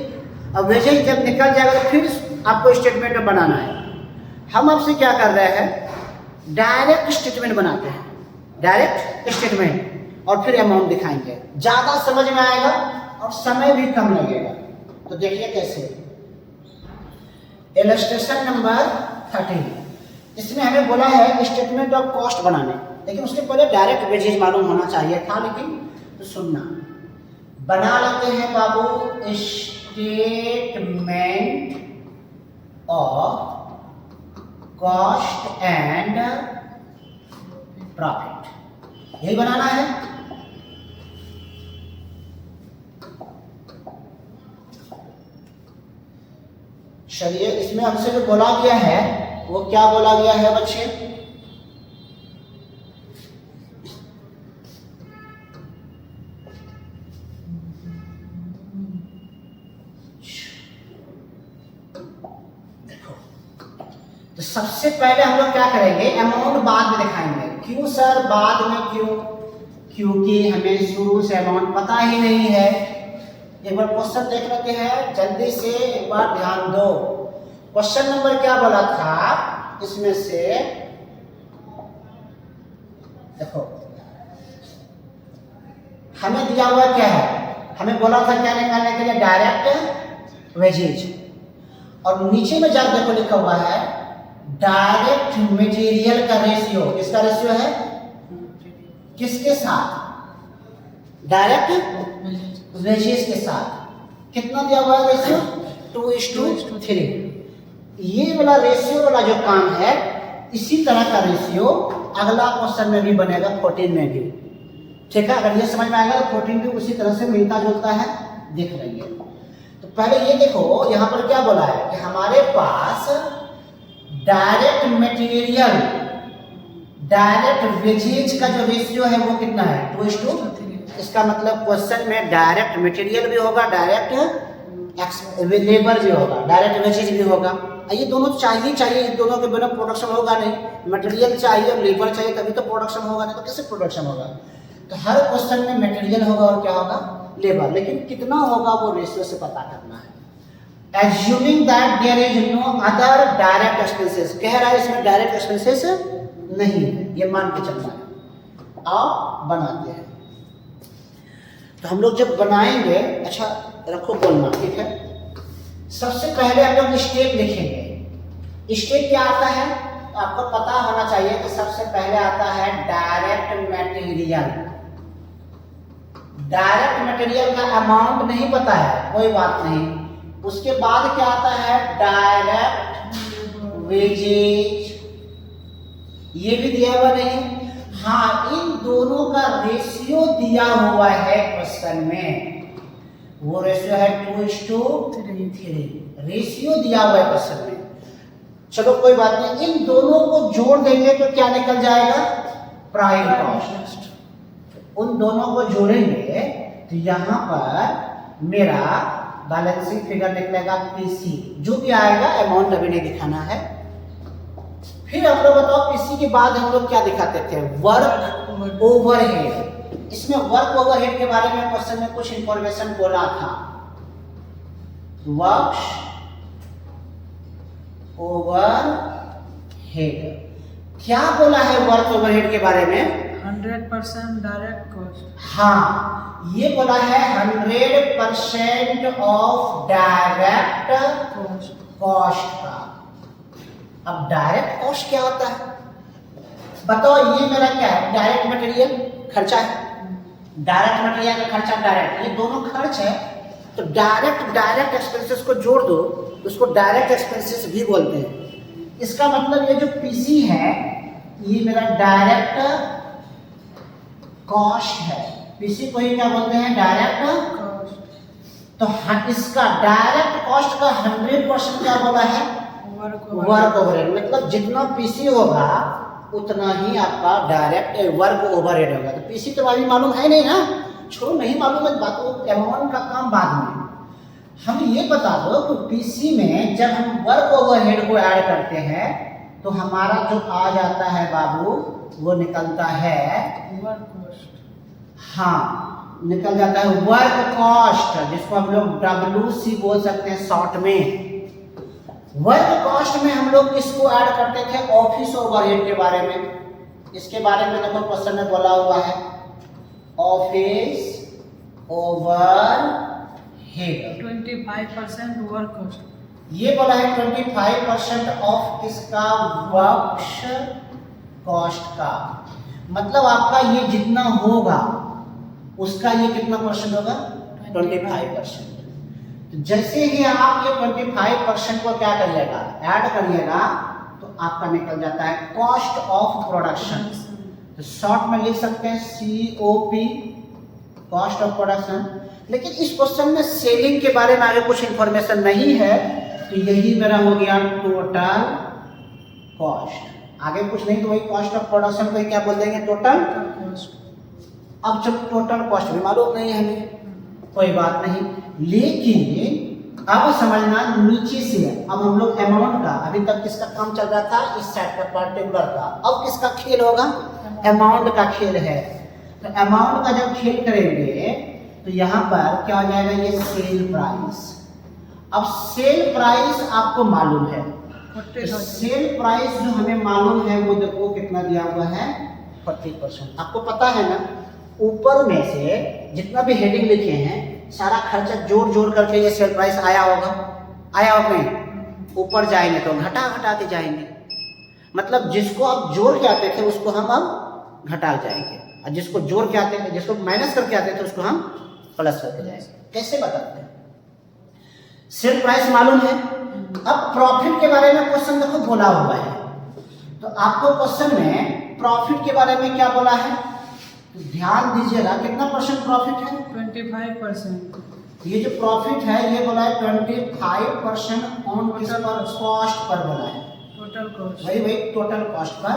और वेजेज जब निकल जाएगा तो फिर आपको स्टेटमेंट बनाना है। हम आपसे क्या कर रहे हैं, डायरेक्ट स्टेटमेंट बनाते हैं, डायरेक्ट स्टेटमेंट, और फिर अमाउंट दिखाएंगे, ज़्यादा समझ में आएगा और समय भी कम लगेगा। तो देखिए कैसे, इलस्ट्रेशन नंबर 13, इसमें हमें बोला है स्टेटमेंट ऑफ कॉस्ट बनाने, लेकिन उसके पहले डायरेक्ट वेजेज मालूम होना चाहिए था, लेकिन तो सुनना, बना लेते हैं बाबू statement of cost and profit, यही बनाना है। चलिए, इसमें हमसे जो बोला गया है वो क्या बोला गया है बच्चे, तो सबसे पहले हम लोग क्या करेंगे, अमाउंट बाद में दिखाएंगे। क्यों सर बाद में, क्यों, क्योंकि हमें शुरू से अमाउंट पता ही नहीं है। एक बार क्वेश्चन देख लेते हैं जल्दी से, एक बार ध्यान दो। क्वेश्चन नंबर क्या बोला था इसमें से, देखो हमें दिया हुआ क्या है, हमें बोला था क्या निकालने के लिए, डायरेक्ट वेजेज, और नीचे में जब देखो लिखा हुआ है डायरेक्ट मटेरियल का रेशियो। किसका रेशियो है, किसके साथ, डायरेक्ट वेजेज के साथ। कितना दिया हुआ है रेशियो, 2:3। ये वाला रेशियो वाला जो काम है, इसी तरह का रेशियो अगला क्वेश्चन में भी बनेगा, 14 में भी। ठीक है, अगर ये समझ में आएगा तो 14 भी उसी तरह से मिलता जुलता है, देख लेंगे। तो पहले ये देखो यहाँ पर क्या बोला है कि हमारे पास डायरेक्ट मटेरियल डायरेक्ट वेजेज का जो रेशियो है वो कितना है, 2:3। इसका मतलब क्वेश्चन में डायरेक्ट मटेरियल भी होगा, डायरेक्ट लेबर भी होगा, डायरेक्ट वेजेज भी होगा। ये दोनों चाहिए, ये दोनों के बिना प्रोडक्शन होगा नहीं। मटेरियल चाहिए और लेबर चाहिए तभी तो प्रोडक्शन होगा, नहीं तो कैसे प्रोडक्शन होगा। तो हर क्वेश्चन में मटेरियल होगा और क्या होगा, लेबर, लेकिन कितना होगा वो रेशियो से पता करना है। Assuming that there is no other direct expenses, कह रहा है इसमें डायरेक्ट एक्सपेंसेस नहीं है, ये मान के चलना है। आप बनाते हैं तो हम लोग जब बनाएंगे, अच्छा रखो बोलना, ठीक है। सबसे पहले हम लोग स्टेप लिखेंगे। स्टेप क्या आता है तो आपको पता होना चाहिए कि सबसे पहले आता है डायरेक्ट मटेरियल। डायरेक्ट मटेरियल का अमाउंट नहीं पता है, कोई बात नहीं। उसके बाद क्या आता है डायरेक्ट वेजेज, ये भी दिया हुआ नहीं है। हाँ, इन दोनों का रेशियो दिया हुआ है क्वेश्चन में, वो रेशियो है 2:3, रेशियो दिया हुआ है क्वेश्चन में। चलो कोई बात नहीं, इन दोनों को जोड़ देंगे तो क्या निकल जाएगा प्राइम कॉस्ट। उन दोनों को जोड़ेंगे तो यहाँ पर मेरा बैलेंसिंग फिगर निकलेगा पीसी, जो भी आएगा अमाउंट अभी नहीं दिखाना है। फिर हम लोग बताओ पीसी के बाद हम लोग क्या दिखाते थे, वर्क ओवरहेड। इसमें वर्क ओवरहेड के बारे में क्वेश्चन में कुछ इंफॉर्मेशन बोला था। वर्क ओवरहेड क्या बोला है वर्क ओवरहेड के बारे में? 100% डायरेक्ट कॉस्ट। हाँ, ये बोला है 100% ऑफ डायरेक्ट कॉस्ट का। अब डायरेक्ट कॉस्ट क्या होता है बताओ? ये मेरा क्या है, डायरेक्ट मटेरियल खर्चा है, डायरेक्ट मटेरियल का खर्चा, डायरेक्ट, ये दोनों खर्च है। तो डायरेक्ट एक्सपेंसेस को जोड़ दो, उसको डायरेक्ट एक्सपेंसेस भी बोलते हैं। इसका मतलब ये जो पीसी है ये मेरा डायरेक्ट कॉस्ट है। पीसी को ही क्या बोलते हैं, डायरेक्ट कॉस्ट। तो इसका डायरेक्ट कॉस्ट का 100% क्या बोला है, वर्क ओवरहेड। मतलब जितना पीसी होगा उतना ही आपका डायरेक्ट वर्क ओवरहेड होगा। तो पीसी तो अभी मालूम है नहीं ना, छोड़ो, नहीं मालूम है बात, अमाउंट का काम बाद में। हम ये बता दो कि पीसी में जब हम वर्क ओवरहेड को ऐड करते हैं तो हमारा जो आ जाता है बाबू वो निकलता है वर्क कॉस्ट। हाँ, निकल जाता है वर्क कॉस्ट, जिसको हम लोग WC बोल सकते हैं शॉर्ट में। वर्क कॉस्ट में हम लोग इसको ऐड करते थे ऑफिस ओवरहेड के बारे में। इसके बारे में देखो क्वेश्चन में बोला हुआ है ऑफिस ओवरहेड 25% वर्क कॉस्ट। ये बोला है 25% ऑफ किसका, वर्क कॉस्ट का। मतलब आपका ये जितना होगा उसका ये कितना परसेंट होगा, 25%। तो जैसे ही आप ये 25% को क्या करिएगा, ऐड करिएगा, तो आपका निकल जाता है कॉस्ट ऑफ प्रोडक्शन। तो शॉर्ट में लिख सकते हैं COP, कॉस्ट ऑफ प्रोडक्शन। लेकिन इस क्वेश्चन में सेलिंग के बारे में आगे कुछ इंफॉर्मेशन नहीं है, तो यही मेरा हो गया टोटल कॉस्ट। आगे कुछ नहीं तो वही कॉस्ट ऑफ प्रोडक्शन को क्या बोल देंगे, टोटल कॉस्ट। अब जब टोटल कॉस्ट भी मालूम नहीं है हमें, कोई बात नहीं। लेकिन अब समझना नीचे से, अब हम लोग अमाउंट का, अभी तक किसका काम चल रहा था, इस साइड का पार्टिकुलर का, अब किसका खेल होगा, अमाउंट का खेल है। तो अमाउंट का जब खेल करेंगे तो यहाँ पर क्या हो जाएगा, ये सेल प्राइस। अब सेल प्राइस आपको मालूम है, तो सेल प्राइस जो हमें मालूम है वो देखो कितना दिया हुआ है, 40%। आपको पता है ना, ऊपर में से जितना भी हेडिंग लिखे हैं सारा खर्चा जोड़ करके ये सेल प्राइस आया होगा, आया होगा नहीं? ऊपर जाएंगे तो घटा के जाएंगे। मतलब जिसको आप जोड़ के आते थे उसको हम अब घटा जाएंगे, और जिसको जोड़ के आते थे, जिसको माइनस करके आते थे उसको हम प्लस करके जाएंगे। कैसे बताते हैं? सेल प्राइस मालूम है। अब प्रॉफिट के बारे में क्वेश्चन देखो बोला हुआ है, तो आपको क्वेश्चन में प्रॉफिट के बारे में क्या बोला है, तो ध्यान दीजिएगा कितना परसेंट प्रॉफिट है, 25%। ये जो प्रॉफिट है ये बोला है 25% ऑन किस पर, कॉस्ट पर बोला है, टोटल कॉस्ट। वही total cost per,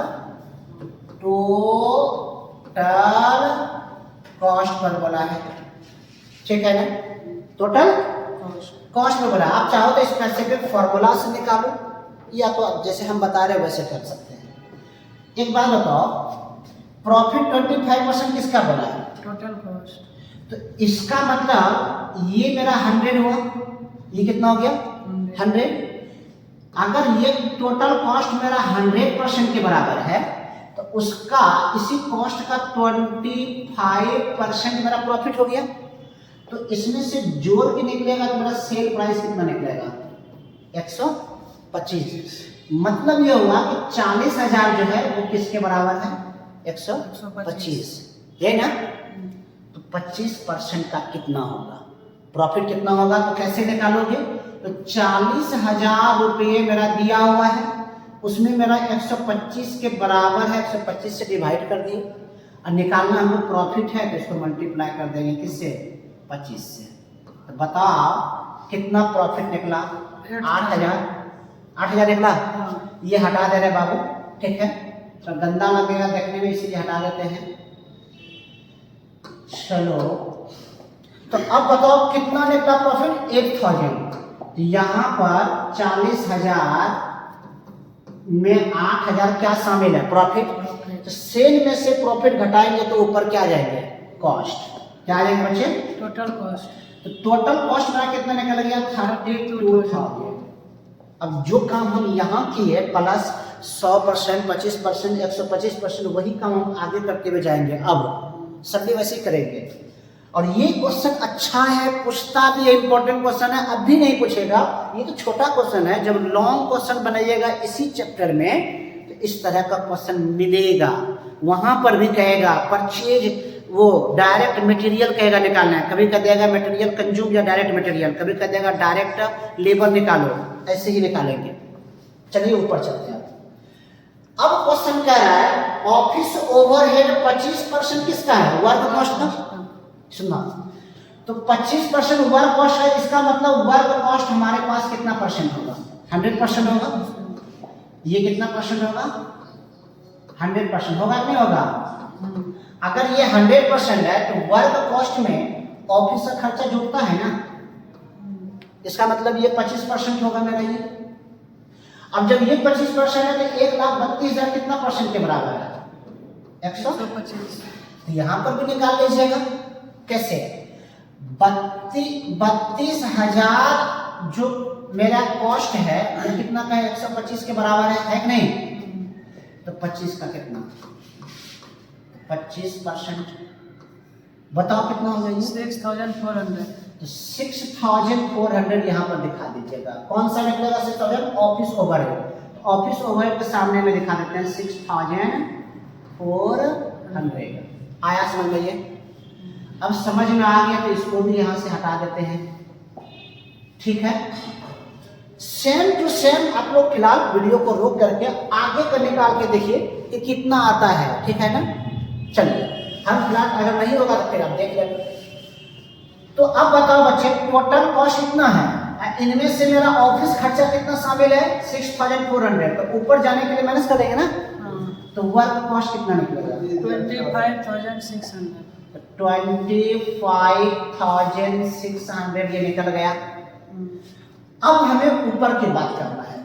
total cost per बोला है, ठीक है ना, टोटल कॉस्ट में बोला। आप चाहो तो स्पेसिफिक फॉर्मूला से निकालो, या तो जैसे हम बता रहे वैसे कर सकते हैं। एक बात बताओ, प्रॉफिट 25% किसका बोला है, टोटल कॉस्ट। तो इसका मतलब ये मेरा 100 हुआ, ये कितना हो गया 100। अगर ये टोटल कॉस्ट मेरा 100% के बराबर है तो उसका इसी कॉस्ट का 25% मेरा प्रॉफिट हो गया। तो इसमें से जोड़ के निकलेगा तो मेरा सेल प्राइस कितना निकलेगा? 125। मतलब ये हुआ कि 40,000 जो है वो किसके बराबर है? 125, है ना? तो 25% का कितना होगा प्रॉफिट? कितना होगा तो कैसे निकालोगे? तो 40,000 रुपये मेरा दिया हुआ है, उसमें मेरा 125 के बराबर है, 125 से डिवाइड कर दिए और निकालना हमको प्रॉफिट है तो इसको मल्टीप्लाई कर देंगे किससे? 25 से। तो बताओ कितना प्रॉफिट निकला? 8,000 निकला। ये हटा दे रहे बाबू, ठीक है? तो गंदा लगेगा देखने में, इसीलिए हटा देते हैं। चलो तो अब बताओ कितना निकला प्रॉफिट? 8,000। यहाँ पर 40,000 में 8,000 क्या शामिल है? प्रॉफिट। तो सेल में से प्रॉफिट घटाएंगे तो ऊपर क्या आ जाएंगे? कॉस्ट। क्या आ जाएंगे बच्चे? Total cost. तो टोटल कॉस्ट मेरा कितना निकल गया? 32,000। अब जो काम हम यहाँ किए प्लस 100%, 25%, 125%, वही काम हम आगे करते हुए जाएंगे। अब सब भी वैसे ही करेंगे। और ये क्वेश्चन अच्छा है, पूछता भी है, इंपॉर्टेंट क्वेश्चन है। अब भी नहीं पूछेगा, ये तो छोटा क्वेश्चन है। जब लॉन्ग क्वेश्चन बनाइएगा इसी चैप्टर में तो इस तरह का क्वेश्चन मिलेगा। वहां पर भी कहेगा परचेज, वो डायरेक्ट मटेरियल कहेगा निकालना है, कभी कह देगा मटेरियल कंज्यूम या डायरेक्ट मटेरियल, कभी कह देगा डायरेक्ट लेबर निकालो, ऐसे ही निकालेंगे। चलिए ऊपर चलते हैं। अब क्वेश्चन कह रहा है ऑफिस ओवरहेड 25% किसका है? वर्क कॉस्ट का। सुनना, तो 25% वर्क कॉस्ट है, इसका मतलब वर्क कॉस्ट हमारे पास कितना परसेंट होगा? 100% होगा। ये कितना परसेंट होगा? 100% होगा कि नहीं होगा? अगर ये 100% है तो वर्क कॉस्ट में ऑफिस का खर्चा जुड़ता है ना, इसका मतलब ये 25% होगा मेरा ये। अब जब ये 25% है तो 1,32,000 कितना परसेंट के बराबर है? 125। तो यहां पर भी निकाल लीजिएगा। कैसे? 32,000 जो मेरा कॉस्ट है वो कितना का है? 125 के बराबर है कि नहीं? तो 25 का कितना? 25% बताओ कितना हो गया? 6,400। तो 6,400 यहाँ पर दिखा दीजिएगा। कौन सा निकलेगा? 6,000 ऑफिस ओवरहेड। ऑफिस ओवरहेड के सामने में दिखा देते हैं 6,400। आया समझ में? अब समझ में आ गया तो इसको भी यहाँ से हटा देते हैं, ठीक है? सेम टू सेम आप लोग फिलहाल वीडियो को रोक करके आगे का निकाल के देखिए कि कितना आता है, ठीक है ना? चलिए हम फिलहाल, अगर नहीं होगा तो फिर आप देख लेंगे। तो अब बताओ बच्चे टोटल कॉस्ट कितना है? इनमें से मेरा ऑफिस खर्चा कितना शामिल है? 6,400। तो ऊपर जाने के लिए माइनस कर देंगे ना, तो वर्क कॉस्ट कितना निकलेगा? 25,600। 25,600 ये निकल गया। अब हमें ऊपर की बात करना है।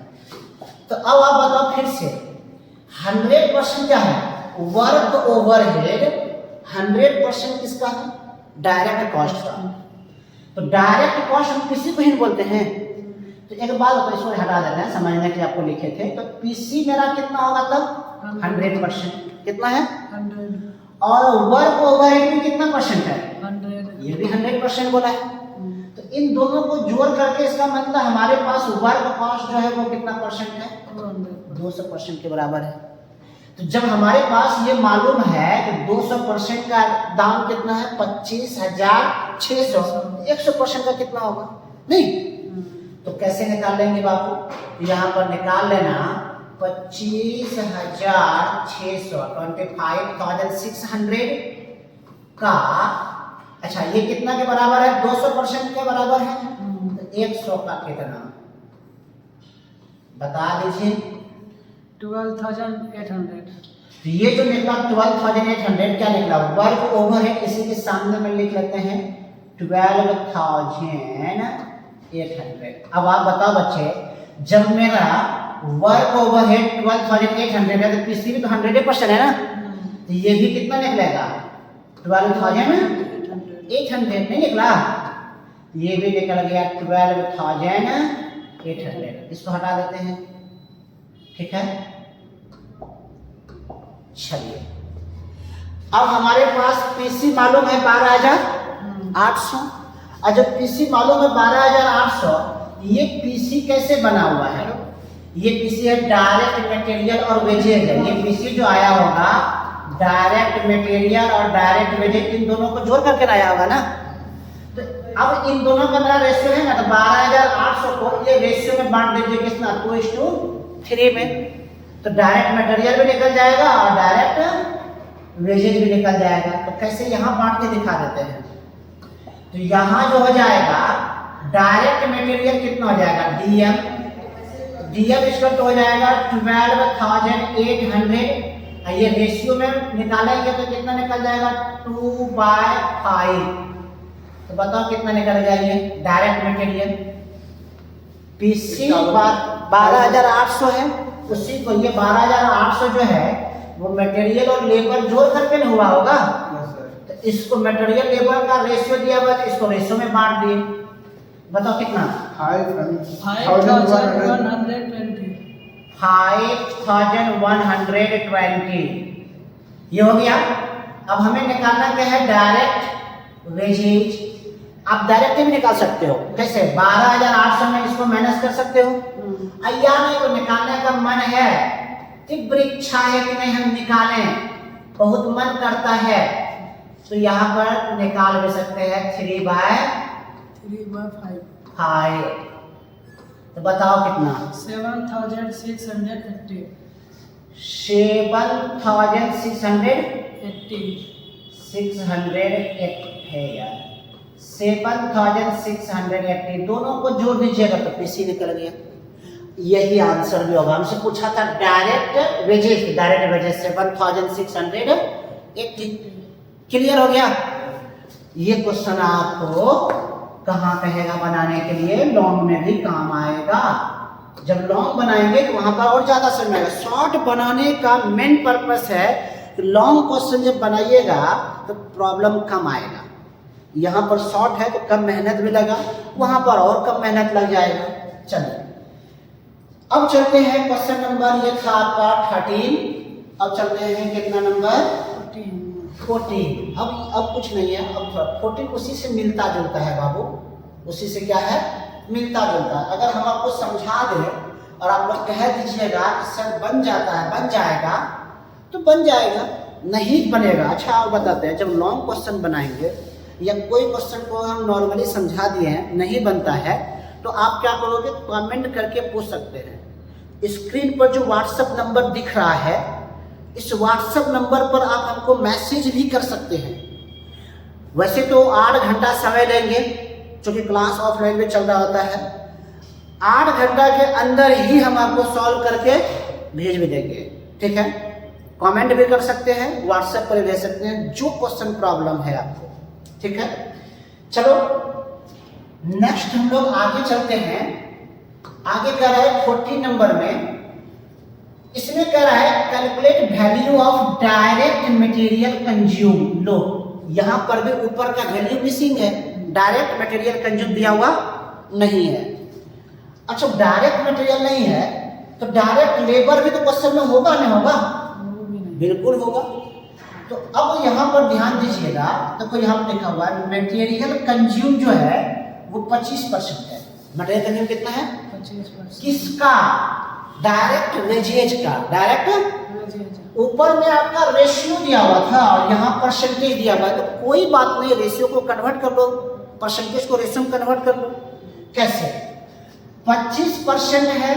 तो अब आप बताओ फिर से 100% क्या है? वर्क ओवरहेड 100% किसका है? डायरेक्ट कॉस्ट का। तो डायरेक्ट कॉस्ट हम किसी को ही बोलते हैं। तो एक बात तो इसको हटा देना है, समझने के लिए आपको लिखे थे। तो पीसी मेरा कितना होगा तब? 100%। कितना है? 100। और वर्क ओवरहेड भी कितना परसेंट है? 100। ये भी 100% बोला है। तो इन दोनों को जोड़ करके इसका मतलब हमारे पास वर्क कॉस्ट जो है वो कितना परसेंट है? 200% के बराबर है। तो जब हमारे पास ये मालूम है कि 200% का दाम कितना है? 25,600। 100% का कितना होगा? नहीं तो कैसे निकाल लेंगे बापू? यहाँ पर निकाल लेना 25,600, 25,600 का। अच्छा ये कितना के बराबर है? 200% के बराबर है। तो 100 का कितना बता दीजिए? 12,800। तो ये जो निकला 12,800 क्या निकला? वर्क ओवरहेड, इसी के सामने में लिख लेते हैं 12,800। अब आप बताओ बच्चे, जब मेरा वर्क ओवरहेड 12,800 है तो पीसी भी तो 100% है ना, तो ये भी कितना निकलेगा? 12,800 नहीं निकला? ये भी निकल गया 12,800। 800, इसको हटा देते हैं, ठीक है। चलिए, अब हमारे पास पीसी मालूम है 12,800, और जब पीसी मालूम है 12,800, ये पीसी कैसे बना हुआ है? ये पीसी है डायरेक्ट मटेरियल और वेजेज है। ये पीसी जो आया होगा डायरेक्ट मटेरियल और डायरेक्ट वेजेज, इन दोनों को जोड़ करके आया होगा ना। तो अब इन दोनों का मेरा रेशियो है ना, तो 12,800 को ये रेशियो में बांट दीजिए कितना, 2:3 में। तो डायरेक्ट मटेरियल भी निकल जाएगा और डायरेक्ट वेजेज भी निकल जाएगा। तो कैसे यहाँ बांट के दिखा देते हैं। तो यहाँ जो हो जाएगा डायरेक्ट मटेरियल कितना हो जाएगा, डीएम इसका तो हो जाएगा 12,800। ये रेशियो में निकालेंगे तो कितना निकल जाएगा, 2/5। तो बताओ कितना निकल जाएगा डायरेक्ट मटेरियल। पीसी 12,800 है, उसी को ये 12,800 जो है वो मटेरियल और लेबर जोड़ करके नहीं हुआ होगा। तो इसको मटेरियल लेबर का रेशियो दिया हुआ, तो इसको रेशियो में बांट दिए। बताओ कितना, 5,120। ये हो गया। अब हमें निकालना क्या है, डायरेक्ट वेजेज। आप डायरेक्ट भी निकाल सकते हो, कैसे, 12,800 में इसको माइनस कर सकते हो। या नहीं तो निकालने का मन है, तीव्र इच्छा है कि नहीं हम निकालें, बहुत मन करता है, तो यहाँ पर निकाल भी सकते हैं 3/5। तो बताओ कितना, 7,680। 7,680 है यार, 7,680 दोनों को जोड़ दीजिएगा तो पीसी निकल गया। यही आंसर भी होगा। हमसे पूछा था डायरेक्ट वेजेज 7,680। क्लियर हो गया। ये क्वेश्चन आपको कहाँ कहेगा बनाने के लिए, लॉन्ग में भी काम आएगा। जब लॉन्ग बनाएंगे तो वहां पर और ज्यादा समझ आएगा। शॉर्ट बनाने का मेन पर्पस है कि लॉन्ग क्वेश्चन जब बनाइएगा तो प्रॉब्लम कम आएगा। यहाँ पर शॉर्ट है तो कम मेहनत भी लगा, वहां पर और कम मेहनत लग जाएगा। चलिए अब चलते हैं क्वेश्चन नंबर, ये था आपका 13। अब चलते हैं कितना नंबर, 14। अब कुछ नहीं है, अब 14 उसी से मिलता जुलता है बाबू, उसी से क्या है, मिलता जुलता है। अगर हम आपको समझा दें और आप लोग कह दीजिएगा कि सर बन जाता है, बन जाएगा, तो बन जाएगा, नहीं बनेगा। अच्छा आप बताते हैं, जब लॉन्ग क्वेश्चन बनाएंगे या कोई क्वेश्चन को हम नॉर्मली समझा दिए हैं, नहीं बनता है, तो आप क्या करोगे, कमेंट करके पूछ सकते हैं। स्क्रीन पर जो व्हाट्सएप नंबर दिख रहा है, इस व्हाट्सएप नंबर पर आप हमको मैसेज भी कर सकते हैं। वैसे तो 8 घंटा समय लेंगे, क्योंकि क्लास ऑफलाइन में चल रहा होता है। 8 घंटा के अंदर ही हम आपको सॉल्व करके भेज भी देंगे, ठीक है। कमेंट भी कर सकते हैं, व्हाट्सएप पर भेज सकते हैं, जो क्वेश्चन प्रॉब्लम है आपको, ठीक है। चलो नेक्स्ट हम लोग आगे चलते हैं। आगे कह रहा है 14 नंबर में, इसमें कह रहा है calculate value of direct material consume. लो यहाँ पर भी ऊपर का वैल्यू मिसिंग है, डायरेक्ट मटेरियल कंज्यूम दिया हुआ नहीं है। अच्छा डायरेक्ट मटेरियल नहीं है तो डायरेक्ट लेबर भी तो क्वेश्चन में होगा, नहीं होगा, बिल्कुल होगा। तो अब यहाँ पर ध्यान दीजिएगा, देखो यहाँ पर लिखा हुआ है मटेरियल कंज्यूम जो है वो 25% है। मटेरियल कंज्यूम कितना है, 25%। किसका, डायरेक्ट वेजेज का। डायरेक्ट ऊपर में आपका रेशियो दिया हुआ था और यहाँ परसेंटेज दिया हुआ है, तो कोई बात नहीं, रेशियो को कन्वर्ट कर लो, परसेंटेज को रेशियो में कन्वर्ट कर लो। कैसे, 25% है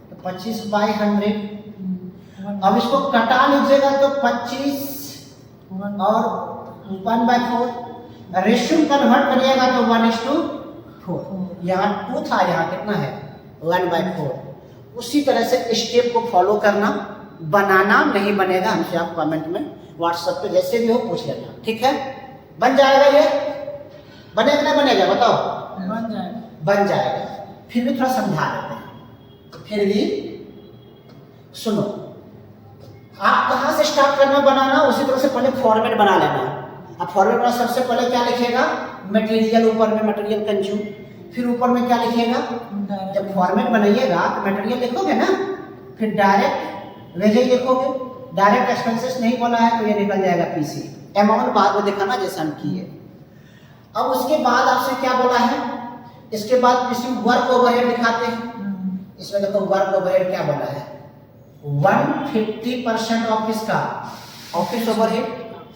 तो 25/100। अब इसको कटा लीजिएगा तो 25 और 1/4। रेशियो कन्वर्ट करिएगा तो 1:4। यहाँ 2 था, यहाँ कितना है, 1/4। उसी तरह से स्टेप को फॉलो करना, बनाना नहीं बनेगा हमसे आप कमेंट में व्हाट्सएप पे जैसे भी हो पूछ लेना, ठीक है। बन जाएगा, ये बनेगा ना बनेगा, बताओ, बन जाएगा, बन जाएगा। फिर भी थोड़ा समझा देते हैं, फिर भी सुनो। आप कहाँ से स्टार्ट करना बनाना, उसी तरह से पहले फॉर्मेट बना लेना। अब फॉर्मेट बना, सबसे पहले क्या लिखेगा, मटेरियल, ऊपर में मटेरियल कंज्यूम, फिर ऊपर में क्या लिखिएगा, जब फॉर्मेट बनाइएगा तो मटेरियल लिखोगे ना, फिर डायरेक्ट वेजेज लिखोगे, डायरेक्ट एक्सपेंसेस नहीं बोला है तो ये निकल जाएगा पीसी। अमाउंट बाद में दिखाना जैसा हम किए। अब उसके बाद आपसे क्या बोला है, इसके बाद किसी वर्क ओवरहेड दिखाते हैं। इसमें देखो वर्क ओवरहेड क्या बोला है, 150% ऑफ किसका, ऑफिस ओवरहेड।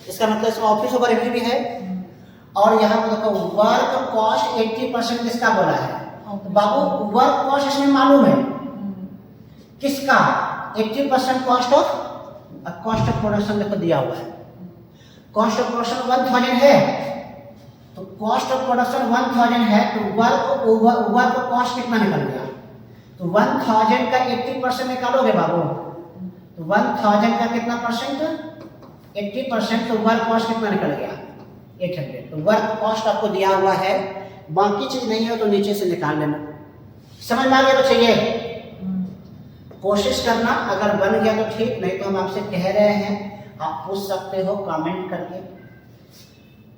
इसका मतलब इसमें ऑफिस ओवरहेड भी है। और यहाँ पर देखो वर्क कॉस्ट 80% किसका बोला है। बाबू वर्क कॉस्ट इसमें मालूम है किसका, 80% कॉस्ट ऑफ प्रोडक्शन देखो दिया हुआ है। कॉस्ट ऑफ प्रोडक्शन 1000 है, तो कॉस्ट ऑफ प्रोडक्शन 1000 है, तो वर्क कॉस्ट कितना निकल गया, तो 1000 का 80% निकालोगे बाबू, तो 1000 का कितना परसेंट, 80%, तो वर्क कॉस्ट कितना निकल गया, 800। तो वर्क कॉस्ट आपको दिया हुआ है, बाकी चीज नहीं है तो नीचे से निकाल लेना। समझ में आ गया बच्चे, ये कोशिश करना, अगर बन गया तो ठीक, नहीं तो हम आपसे कह रहे हैं, आप पूछ सकते हो कमेंट करके।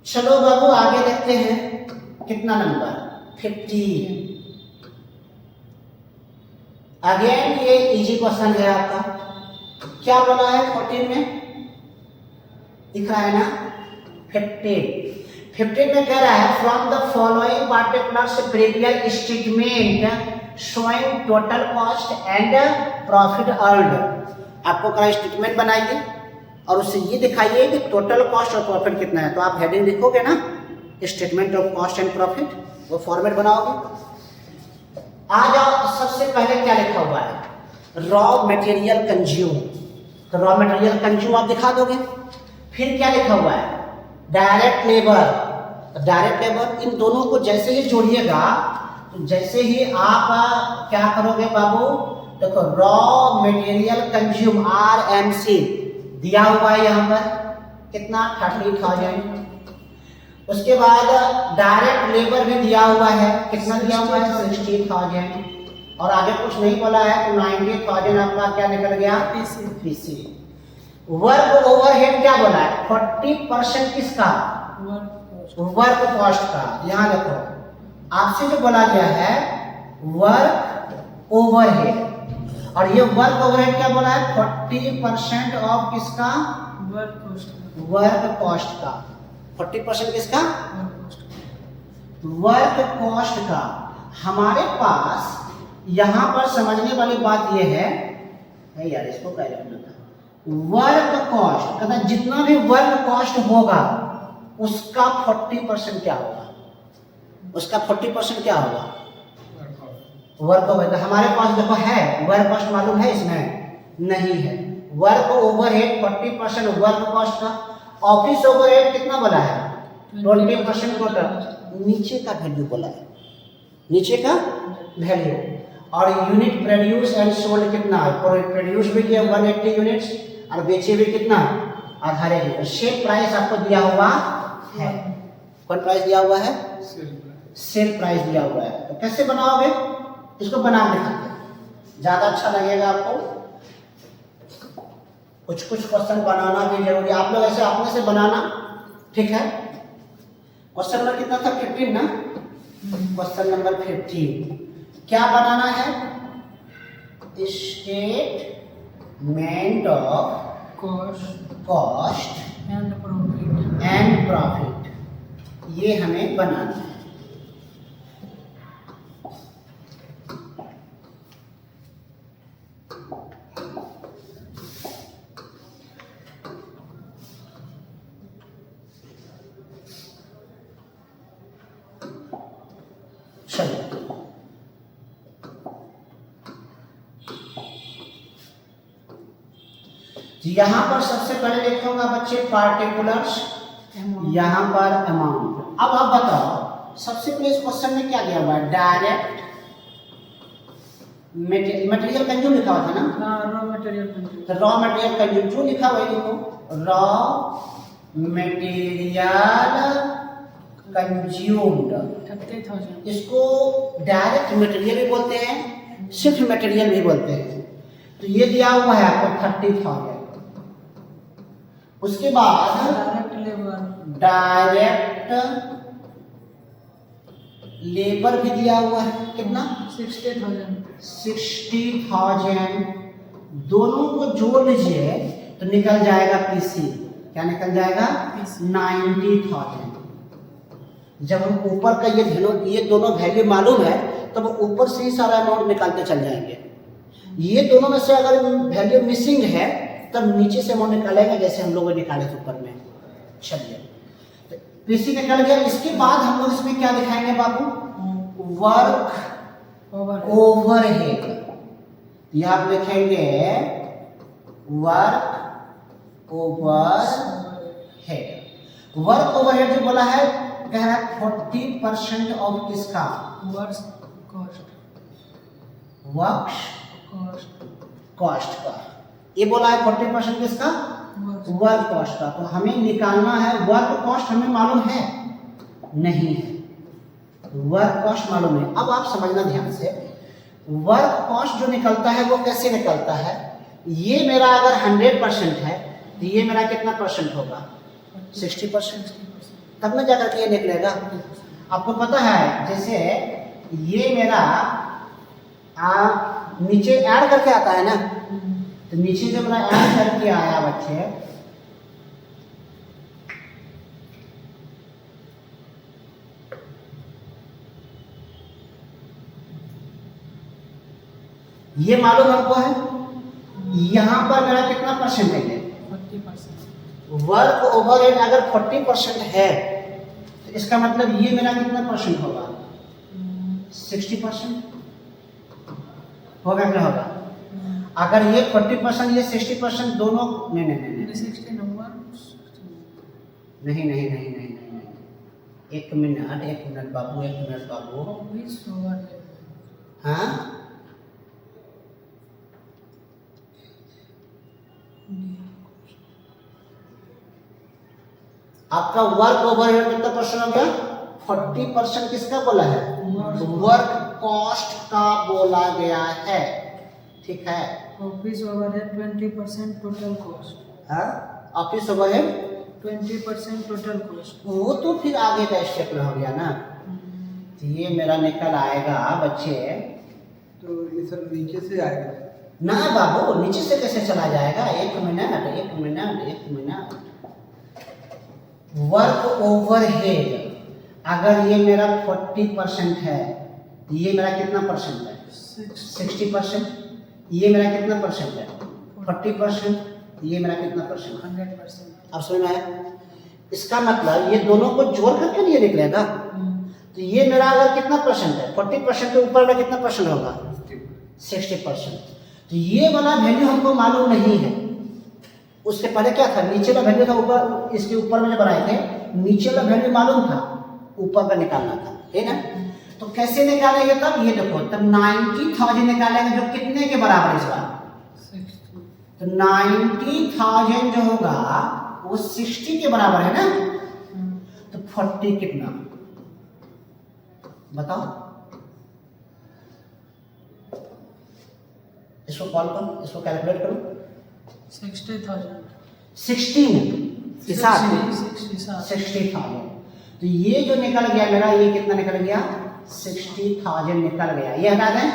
चलो बाबू आगे देखते हैं, कितना नंबर 50। अगेन ये इजी क्वेश्चन है आपका। क्या बोला है 14 में, दिख रहा है ना 15 में कह रहा है from the following particulars previous statement showing total cost and profit earned. आपको क्या स्टेटमेंट बनाइए और उससे ये दिखाइए कि टोटल कॉस्ट और प्रॉफिट कितना है। तो आप हेडिंग लिखोगे ना, statement of cost and profit, वो फॉर्मेट बनाओगे। आ जाओ, सबसे पहले क्या लिखा हुआ है, रॉ मटेरियल कंज्यूम। तो रॉ मटेरियल कंज्यूम आप दिखा दोगे। फिर क्या लिखा हुआ है, डायरेक्ट लेबर। तो डायरेक्ट लेबर, इन दोनों को जैसे ही जोड़िएगा, तो जैसे ही आप क्या करोगे बाबू, देखो रॉ मटेरियल कंज्यूम RMC दिया हुआ है यहाँ पर कितना 30,000। उसके बाद डायरेक्ट लेबर भी दिया हुआ है, कितना दिया हुआ है 60,000। और आगे कुछ नहीं बोला है, तो 90,000 आपका क्या निकल गया, पीसी। वर्क ओवरहेड क्या बोला है, 40% किसका, वर्क कॉस्ट का। यहाँ देखो आपसे जो बोला गया है वर्क ओवरहेड, और ये वर्क ओवरहेड क्या बोला है, 40% ऑफ किसका, वर्क कॉस्ट का। 40% किसका, वर्क कॉस्ट का। हमारे पास यहाँ पर समझने वाली बात ये है यार, इसको क्या रखना था, वर्क कॉस्ट कहता जितना भी वर्क कॉस्ट होगा उसका 40% क्या होगा, उसका 40% क्या होगा, वर्क ओवरहेड। हमारे पास देखो है वर्क कॉस्ट मालूम है, इसमें नहीं है। वर्क ओवरहेड 40% वर्क कॉस्ट का। ऑफिस ओवरहेड कितना बोला है, 20% टोटल। नीचे का वैल्यू बोला है, नीचे का वैल्यू। और यूनिट प्रोड्यूस एंड सोल्ड कितना है, प्रोड्यूस भी किया 180 यूनिट्स और बेचे भी कितना, 18। सेल प्राइस आपको दिया हुआ है, कौन प्राइस दिया हुआ है, सेल प्राइस दिया हुआ है। तो कैसे बनाओगे, इसको बना दिखाते हैं, ज्यादा अच्छा लगेगा आपको। कुछ क्वेश्चन बनाना भी जरूरी, आप लोग ऐसे अपने से बनाना, ठीक है। क्वेश्चन नंबर कितना था, 15 ना। क्वेश्चन नंबर 15 क्या बनाना है, statement of cost and profit, ये हमें बनाना है। यहाँ पर सबसे पहले लिखूंगा बच्चे पार्टिकुलर्स, यहाँ पर अमाउंट। अब आप बताओ सबसे पहले इस क्वेश्चन में क्या दिया हुआ है, डायरेक्ट मटेरियल कंज्यूम लिखा हुआ था ना, रॉ मटेरियल कंज्यूम। तो रॉ मटेरियल कंज्यूम जो लिखा हुआ है देखो, रॉ मटेरियल कंज्यूम्ड 30,000। इसको डायरेक्ट मटेरियल भी बोलते हैं, सिर्फ मटेरियल भी बोलते हैं। तो ये दिया हुआ है आपको 30,000। उसके बाद डायरेक्ट लेबर, डायरेक्ट लेबर भी दिया हुआ है, कितना 60,000 60,000, दोनों को जोड़ लीजिए तो निकल जाएगा पीसी, क्या निकल जाएगा PC 90,000। जब हम ऊपर का ये दोनों वैल्यू मालूम है तब ऊपर से ही सारा अमाउंट निकालते चल जाएंगे। ये दोनों में से अगर वैल्यू मिसिंग है तब नीचे से अमाउंट निकालेंगे, जैसे हम लोग निकाले थे ऊपर में। चलिए तो पीसी निकल गया। इसके बाद हम लोग इसमें क्या दिखाएंगे बाबू, वर्क ओवरहेड। यहाँ आप लिखेंगे वर्क ओवरहेड। वर्क ओवरहेड जो बोला है, कह रहा है 40% ऑफ किसका, वर्क कॉस्ट वर्क कॉस्ट का। ये बोला है 40% किसका, वर्क कॉस्ट का। तो हमें निकालना है, वर्क कॉस्ट हमें मालूम है नहीं है, वर्क कॉस्ट मालूम है। अब आप समझना ध्यान से, वर्क कॉस्ट जो निकलता है वो कैसे निकलता है, ये मेरा अगर 100% है तो ये मेरा कितना परसेंट होगा, 60%, तब ना जाकर के ये निकलेगा। आपको पता है जैसे ये मेरा नीचे ऐड करके आता है ना, तो नीचे जो मेरा ऐड करके आया बच्चे, ये मालूम हमको है यहाँ पर मेरा कितना परसेंट है, 40%। वर्क ओवरहेड अगर 40% है तो इसका मतलब ये मेरा कितना परसेंट होगा, 60% होगा, क्या होगा। अगर ये 40% ये 60% दोनों, नहीं नहीं नहीं नहीं 60 नंबर नहीं नहीं नहीं नहीं नहीं, एक मिनट बाबू, एक मिनट बाबू। हाँ आपका वर्क ओवरहेड कितना परसेंट हो गया, 40% किसका बोला है, वर्क कॉस्ट का बोला गया है, ठीक है। Office overhead 20% total cost. हाँ ऑफिस ओवरहेड 20% टोटल कॉस्ट, वो तो फिर आगे का स्टेप में हो गया ना। तो ये मेरा निकल आएगा बच्चे, तो ये सब नीचे से आएगा ना बाबू, नीचे से कैसे चला जाएगा, एक मिनट। वर्क ओवरहेड अगर ये मेरा 40% है तो ये मेरा कितना परसेंट है, 60%। ये मेरा कितना परसेंट है, 40%। ये मेरा कितना परसेंट, 100%। अब समझ में आया। इसका मतलब ये दोनों को जोड़ करके ये निकलेगा। तो ये मेरा अगर कितना परसेंट है, 40% के ऊपर में कितना परसेंट होगा, 60%। तो ये वाला वैल्यू हमको मालूम नहीं है। उसके पहले क्या था, नीचे का वैल्यू था, ऊपर इसके ऊपर में जो बनाए थे नीचे का वैल्यू मालूम था, ऊपर का निकालना था, है ना। तो कैसे निकालेंगे तब, ये देखो तब 90,000 निकालेंगे जो कितने के बराबर इस बार, तो 90,000 जो होगा वो 60 के बराबर है ना। तो 40 कितना बताओ, इसको कॉल करो, इसको कैलकुलेट करो। 60,000 16 के साथ 60,000। तो ये जो निकल गया मेरा, ये कितना निकल गया, 60,000 निकल गया। ये हटा दें,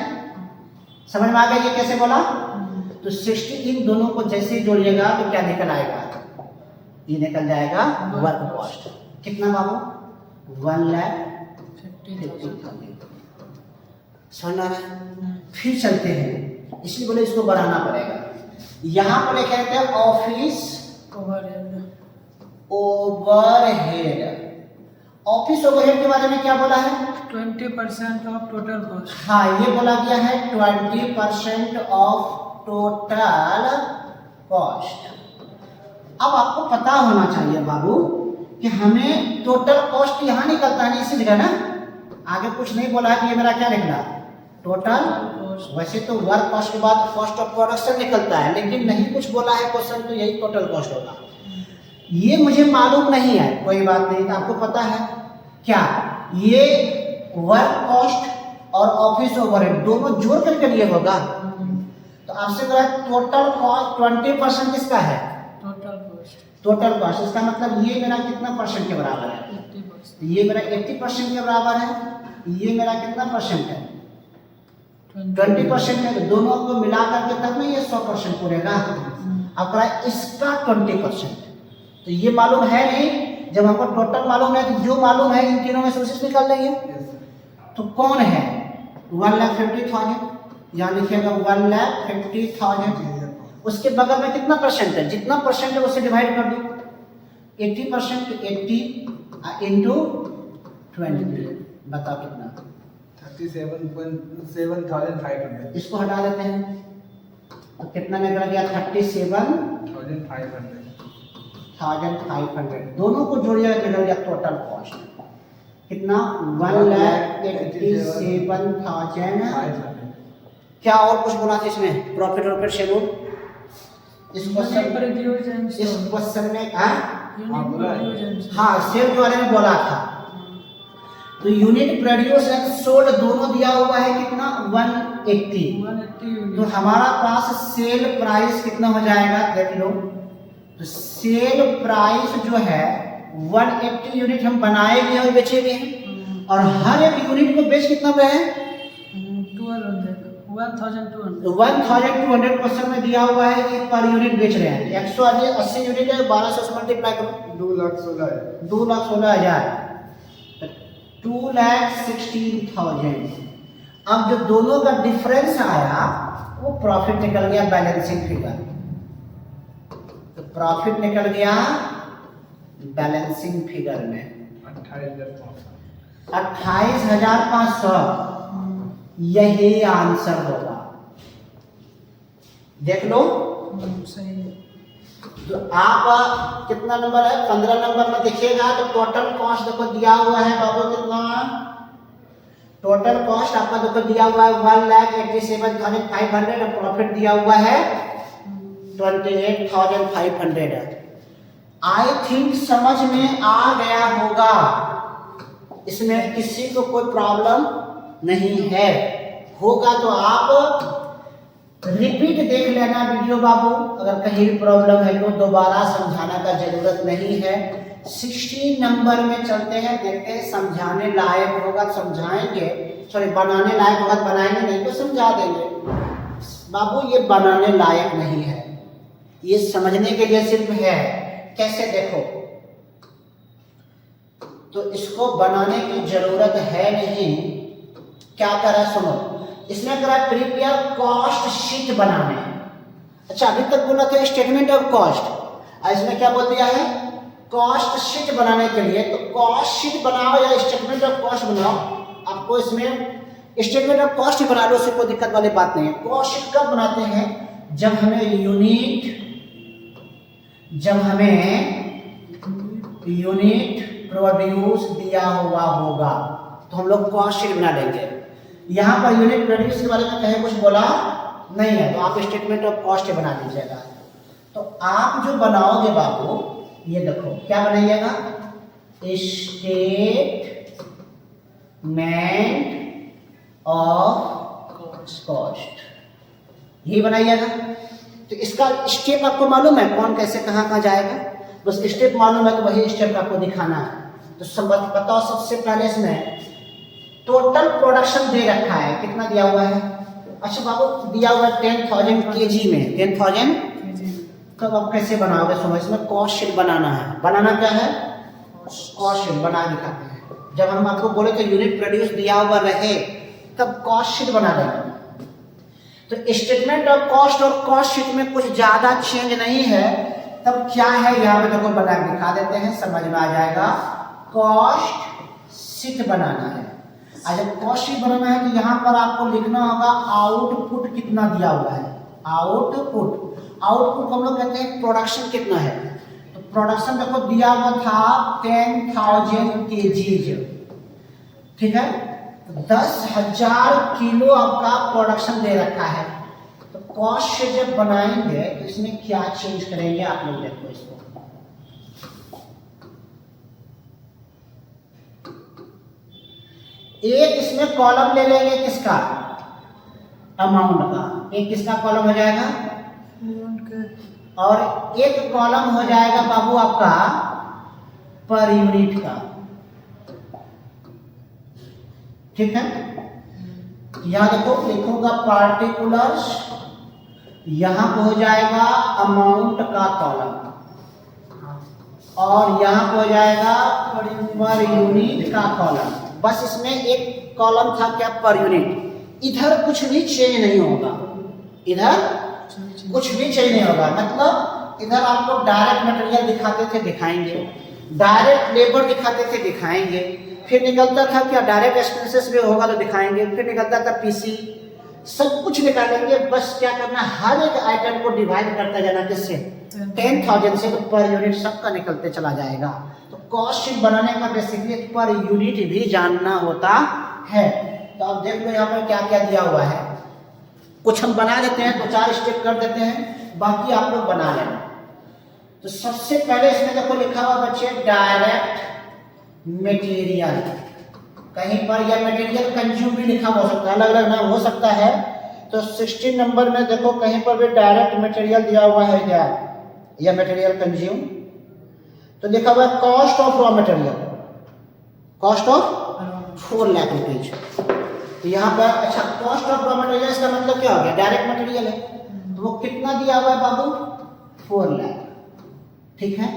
समझ में आ गया ये कैसे बोला। तो 60 इन दोनों को जैसे जोड़िएगा तो क्या निकल आएगा, ये निकल जाएगा वर्क कॉस्ट। कितना बाबू, 1,50,000। समझ आ रहा है। फिर चलते हैं, इसलिए बोले इसको बढ़ाना पड़ेगा। यहाँ पर लिखे रहते हैं ऑफिस ओवरहेड। ऑफिस ओवरहेड के बारे में क्या बोला है, 20% ऑफ टोटल कॉस्ट। हाँ ये बोला गया है 20% ऑफ टोटल कॉस्ट। अब आपको पता होना चाहिए बाबू कि हमें टोटल कॉस्ट यहाँ निकलता है, इसी जगह ना, आगे कुछ नहीं बोला है कि ये मेरा क्या निकला, टोटल। वैसे तो वर्क कॉस्ट के बाद कॉस्ट ऑफ प्रोडक्शन निकलता है, लेकिन नहीं कुछ बोला है क्वेश्चन, तो यही टोटल कॉस्ट होगा। ये मुझे मालूम नहीं है, कोई बात नहीं, आपको पता है क्या, ये वर्क कॉस्ट और ऑफिस ओवरहेड दोनों जोड़ करके लिए होगा। तो आपसे कहा टोटल कॉस्ट 20% किसका है, टोटल कॉस्ट। टोटल कॉस्ट, इसका मतलब ये मेरा कितना परसेंट के बराबर है? 80%। ये मेरा 80% के बराबर है, ये मेरा कितना परसेंट है? 20% है। तो दोनों को मिला करके तब में ये 100% पूरेगा। अब करा इसका 20%, तो ये मालूम है नहीं, जब हमको टोटल मालूम है तो जो मालूम है इन तीनों में से उसी से निकाल लेंगे। तो कौन है? 1,50,000, यहाँ लिखिएगा 1,50,000। उसके बगल में कितना परसेंट है? जितना परसेंट है उससे डिवाइड कर दो। 80%, 80 इंटू 20, बताओ कितना? 37,500। इसको हटा देते हैं तो कितना निकल गया? 37,500। दोनों को जोड़िएगा निकल गया टोटल कॉस्ट कितना? 1,87,000। क्या और कुछ बोला था इसमें? प्रॉफिट और शेड्यूल इस क्वेश्चन में हाँ सेल के बारे में बोला था। तो यूनिट प्रोड्यूस एंड सोल्ड दोनों दिया हुआ है कितना? 180। तो हमारा पास सेल प्राइस कितना हो जाएगा? देख लो, तो सेल प्राइस जो है 180 यूनिट हम बनाएंगे और बेचेंगे, और हर एक यूनिट को बेच कितना पे है? 1,200 क्वेश्चन में दिया हुआ है कि पर यूनिट बेच रहे हैं। 180 यूनिट है, 1200 से मल्टीप्लाई करो, 2,16,000, 2,16,000। अब जो दोनों का डिफरेंस आया वो प्रॉफिट निकल गया बैलेंसिंग फिगर। तो प्रॉफिट निकल गया बैलेंसिंग फिगर में 28,500। यही आंसर होगा। देख लो, सही है। तो आप कितना नंबर है? 15 नंबर में देखिएगा तो टोटल कॉस्ट देखो दिया हुआ है बाबू कितना? टोटल कॉस्ट आपका देखो दिया हुआ है 1,87,500 और प्रॉफिट दिया हुआ है 28,500। आई थिंक समझ में आ गया होगा, इसमें किसी को कोई प्रॉब्लम नहीं है। होगा तो आप रिपीट देख लेना वीडियो बाबू, अगर कहीं प्रॉब्लम है तो दोबारा समझाने का जरूरत नहीं है। 16 नंबर में चलते हैं, देखते हैं समझाने लायक होगा समझाएंगे, सॉरी बनाने लायक होगा बनाएंगे, नहीं तो समझा देंगे। बाबू ये बनाने लायक नहीं है, ये समझने के लिए सिर्फ है। कैसे? देखो, तो इसको बनाने की जरूरत है नहीं। क्या करा सुनो, इसने करा प्रिपेयर कॉस्ट शीट बनाने। अच्छा अभी तक बोला था स्टेटमेंट ऑफ कॉस्ट, और इसमें क्या बोल दिया है? कॉस्ट शीट बनाने के लिए। तो कॉस्ट शीट बनाओ या स्टेटमेंट ऑफ कॉस्ट बनाओ, आपको इसमें स्टेटमेंट ऑफ कॉस्ट ही बना लो, उससे कोई दिक्कत वाली बात नहीं है। कॉस्ट शीट कब बनाते हैं? जब हमें यूनिट प्रोड्यूस दिया हुआ होगा तो हम लोग कॉस्ट शीट बना लेंगे। यहाँ पर यूनिट प्रोड्यूस के बारे में कहीं कुछ बोला नहीं है, तो आप स्टेटमेंट ऑफ कॉस्ट बना लीजिएगा। तो आप जो बनाओगे बाबू, ये देखो क्या बनाइएगा? स्टेटमेंट ऑफ कॉस्ट, यही बनाइएगा। तो इसका स्टेप आपको मालूम है कौन कैसे कहाँ जाएगा? बस स्टेप मालूम है तो वही स्टेप आपको दिखाना है। तो बताओ, सबसे पहले इसमें टोटल प्रोडक्शन दे रखा है, कितना दिया हुआ है? अच्छा बाबू दिया हुआ है 10,000 kg में, 10,000। तो अब कैसे बनाओगे? सुनो, इसमें कॉस्ट शीट बनाना है। बनाना क्या है? कॉस्ट शीट बना दिखाते हैं। जब हम आपको बोले तो यूनिट प्रोड्यूस दिया हुआ रहे तब कॉस्ट शीट बना देंगे। तो स्टेटमेंट ऑफ कॉस्ट और कॉस्ट शीट में कुछ ज्यादा चेंज नहीं है। तब क्या है यहाँ पे देखो बना दिखा देते हैं, समझ में आ जाएगा। कॉस्ट शीट बनाना है। जब कॉस्ट शीट बनाना है तो यहाँ पर आपको लिखना होगा आउटपुट कितना दिया हुआ है। आउटपुट को हम लोग कहते हैं प्रोडक्शन कितना है। तो प्रोडक्शन देखो दिया हुआ था 10,000 kg, ठीक है? 10,000 किलो आपका प्रोडक्शन दे रखा है। तो कॉस्ट शीट जब बनाएंगे तो इसमें क्या चेंज करेंगे आप लोग देखो। इसको एक इसमें कॉलम ले लेंगे, किसका? अमाउंट का। एक किसका कॉलम हो जाएगा? और एक कॉलम हो जाएगा बाबू आपका पर यूनिट का, ठीक है। यहां देखो लिखूंगा पार्टिकुलर्स, यहां पे हो जाएगा अमाउंट का कॉलम, और यहाँ पे हो जाएगा पर यूनिट का कॉलम। बस इसमें एक कॉलम था क्या, पर यूनिट। इधर कुछ भी चेंज नहीं होगा, इधर कुछ भी चेंज नहीं होगा। मतलब इधर आप लोग डायरेक्ट मटेरियल दिखाते थे, दिखाएंगे, डायरेक्ट लेबर दिखाते थे, दिखाएंगे, फिर निकलता था क्या डायरेक्ट एक्सपेंसेस भी होगा तो दिखाएंगे, फिर निकलता था पीसी, सब कुछ निकालेंगे। बस क्या करना, हर एक आइटम को डिवाइड करता जाना, किससे, 10,000 से, तो पर यूनिट सबका निकलते चला जाएगा। तो कॉस्ट शीट बनाने का बेसिकली पर यूनिट भी जानना होता है। तो अब देख लो यहाँ पर क्या क्या दिया हुआ है, कुछ हम बना देते हैं, 2-4 स्टेप कर देते हैं, बाकी आप लोग बना लेना। तो सबसे पहले इसमें देखो लिखा हुआ बच्चे डायरेक्ट मटेरियल, कहीं पर या मटेरियल कंज्यूम भी लिखा हो सकता है, अलग अलग नाम हो सकता है। तो 16 नंबर में देखो कहीं पर भी डायरेक्ट मटेरियल दिया हुआ है क्या, या मटेरियल कंज्यूम, तो लिखा हुआ है cost of raw material, cost of 4 lakh rupees. तो यहाँ पर अच्छा कॉस्ट ऑफ रॉ मटेरियल का मतलब क्या हो गया, डायरेक्ट मटेरियल है, तो वो कितना दिया हुआ है बाबू, 4 लाख, ठीक है।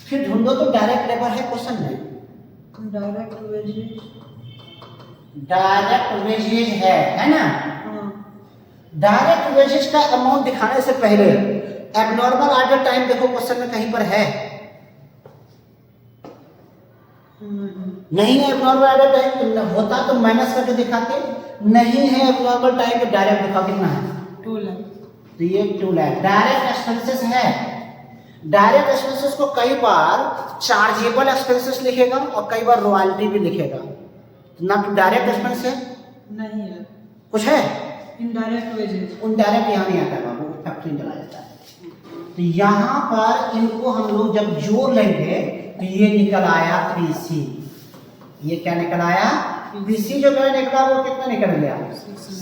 फिर ढूंढो तो डायरेक्ट लेबर है, क्वेश्चन में डायरेक्ट वेजेज है ना। डायरेक्ट वेजेज का अमाउंट दिखाने से पहले एबनॉर्मल ऑर्डर टाइम देखो क्वेश्चन में कहीं पर है, नहीं है एबनॉर्मल ऑर्डर टाइम, होता तो माइनस करके दिखाते, नहीं है एबनॉर्मल टाइम तो डायरेक्ट दिखाओ, कितना है 2 लाख, तो ये 2 लाख। डायरेक्ट एक्सपेंसेस है, डायरेक्ट एक्सपेंसेस को कई बार चार्जेबल एक्सपेंसेस लिखेगा और कई बार रॉयल्टी भी लिखेगा, ना तो डायरेक्ट एक्सपेंस है, नहीं है, कुछ है इनडायरेक्ट वेजेज, इनडायरेक्ट यहाँ नहीं आता बाबू, फैक्टरी चला जाता है। तो यहाँ पर इनको हम लोग जब जोड़ लेंगे तो ये निकल आया पीसी, ये क्या निकल आया, पीसी जो मैंने निकला वो कितना निकल गया,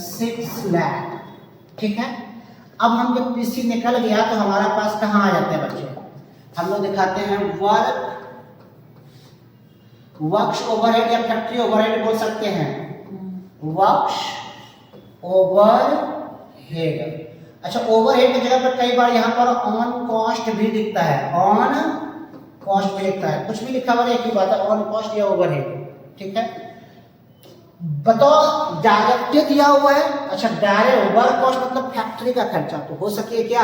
6 लाख, ठीक है। अब हम जब पीसी निकल गया तो हमारा पास कहाँ आ जाते हैं बच्चे, हम लोग दिखाते हैं वर्क्स ओवरहेड या फैक्ट्री ओवरहेड बोल सकते हैं, वर्क्स ओवरहेड। अच्छा ओवरहेड की जगह पर कई बार यहाँ पर ऑन कॉस्ट भी दिखता है, ऑन कॉस्ट भी लिखता है, कुछ भी लिखा हुआ है एक ही बात है, ऑन कॉस्ट या ओवरहेड, ठीक है। बताओ डायरेक्ट दिया हुआ है, अच्छा डायरेक्ट वर्क कॉस्ट मतलब फैक्ट्री का खर्चा, तो हो सके क्या